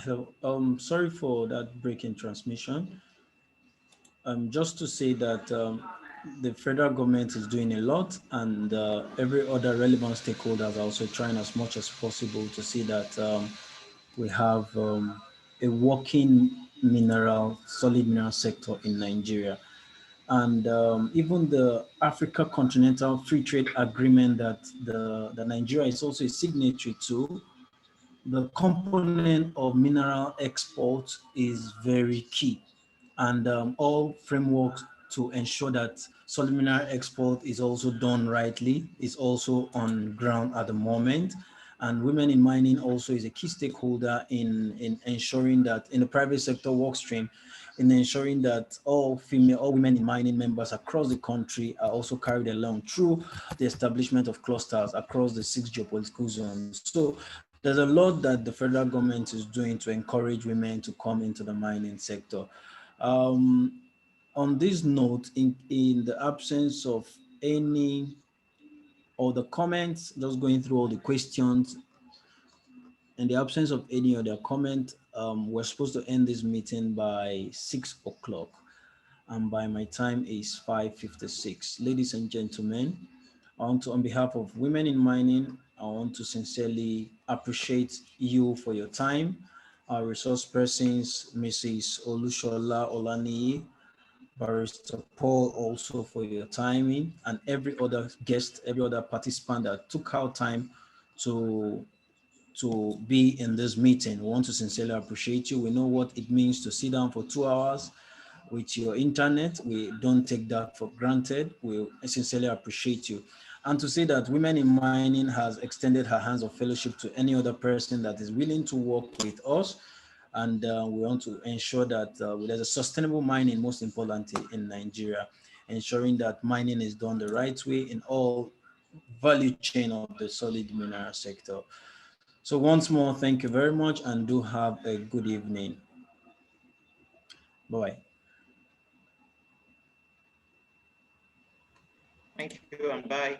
Hello. Sorry for that break in transmission. Just to say that the federal government is doing a lot, and every other relevant stakeholders are also trying as much as possible to see that we have a working solid mineral sector in Nigeria. And even the Africa Continental Free Trade Agreement that the Nigeria is also a signatory to, the component of mineral export is very key, and all frameworks to ensure that solid mineral export is also done rightly is also on ground at the moment. And women in mining also is a key stakeholder in ensuring that in the private sector work stream, in ensuring that all women in mining members across the country are also carried along through the establishment of clusters across the 6 geopolitical zones. So there's a lot that the federal government is doing to encourage women to come into the mining sector. On this note, in the absence of any other comments, just going through all the questions, in the absence of any other comment, we're supposed to end this meeting by 6 o'clock. And by my time is 5:56. Ladies and gentlemen, on behalf of Women in Mining, I want to sincerely appreciate you for your time. Our resource persons, Mrs. Olushola Olaniyi, Barrister Paul, also for your timing, and every other guest, every other participant that took out time to be in this meeting. We want to sincerely appreciate you. We know what it means to sit down for 2 hours with your internet. We don't take that for granted. We sincerely appreciate you. And to say that Women in Mining has extended her hands of fellowship to any other person that is willing to work with us. And we want to ensure that there's a sustainable mining, most importantly, in Nigeria, ensuring that mining is done the right way in all value chain of the solid mineral sector. So once more, thank you very much, and do have a good evening. Bye. Thank you and bye.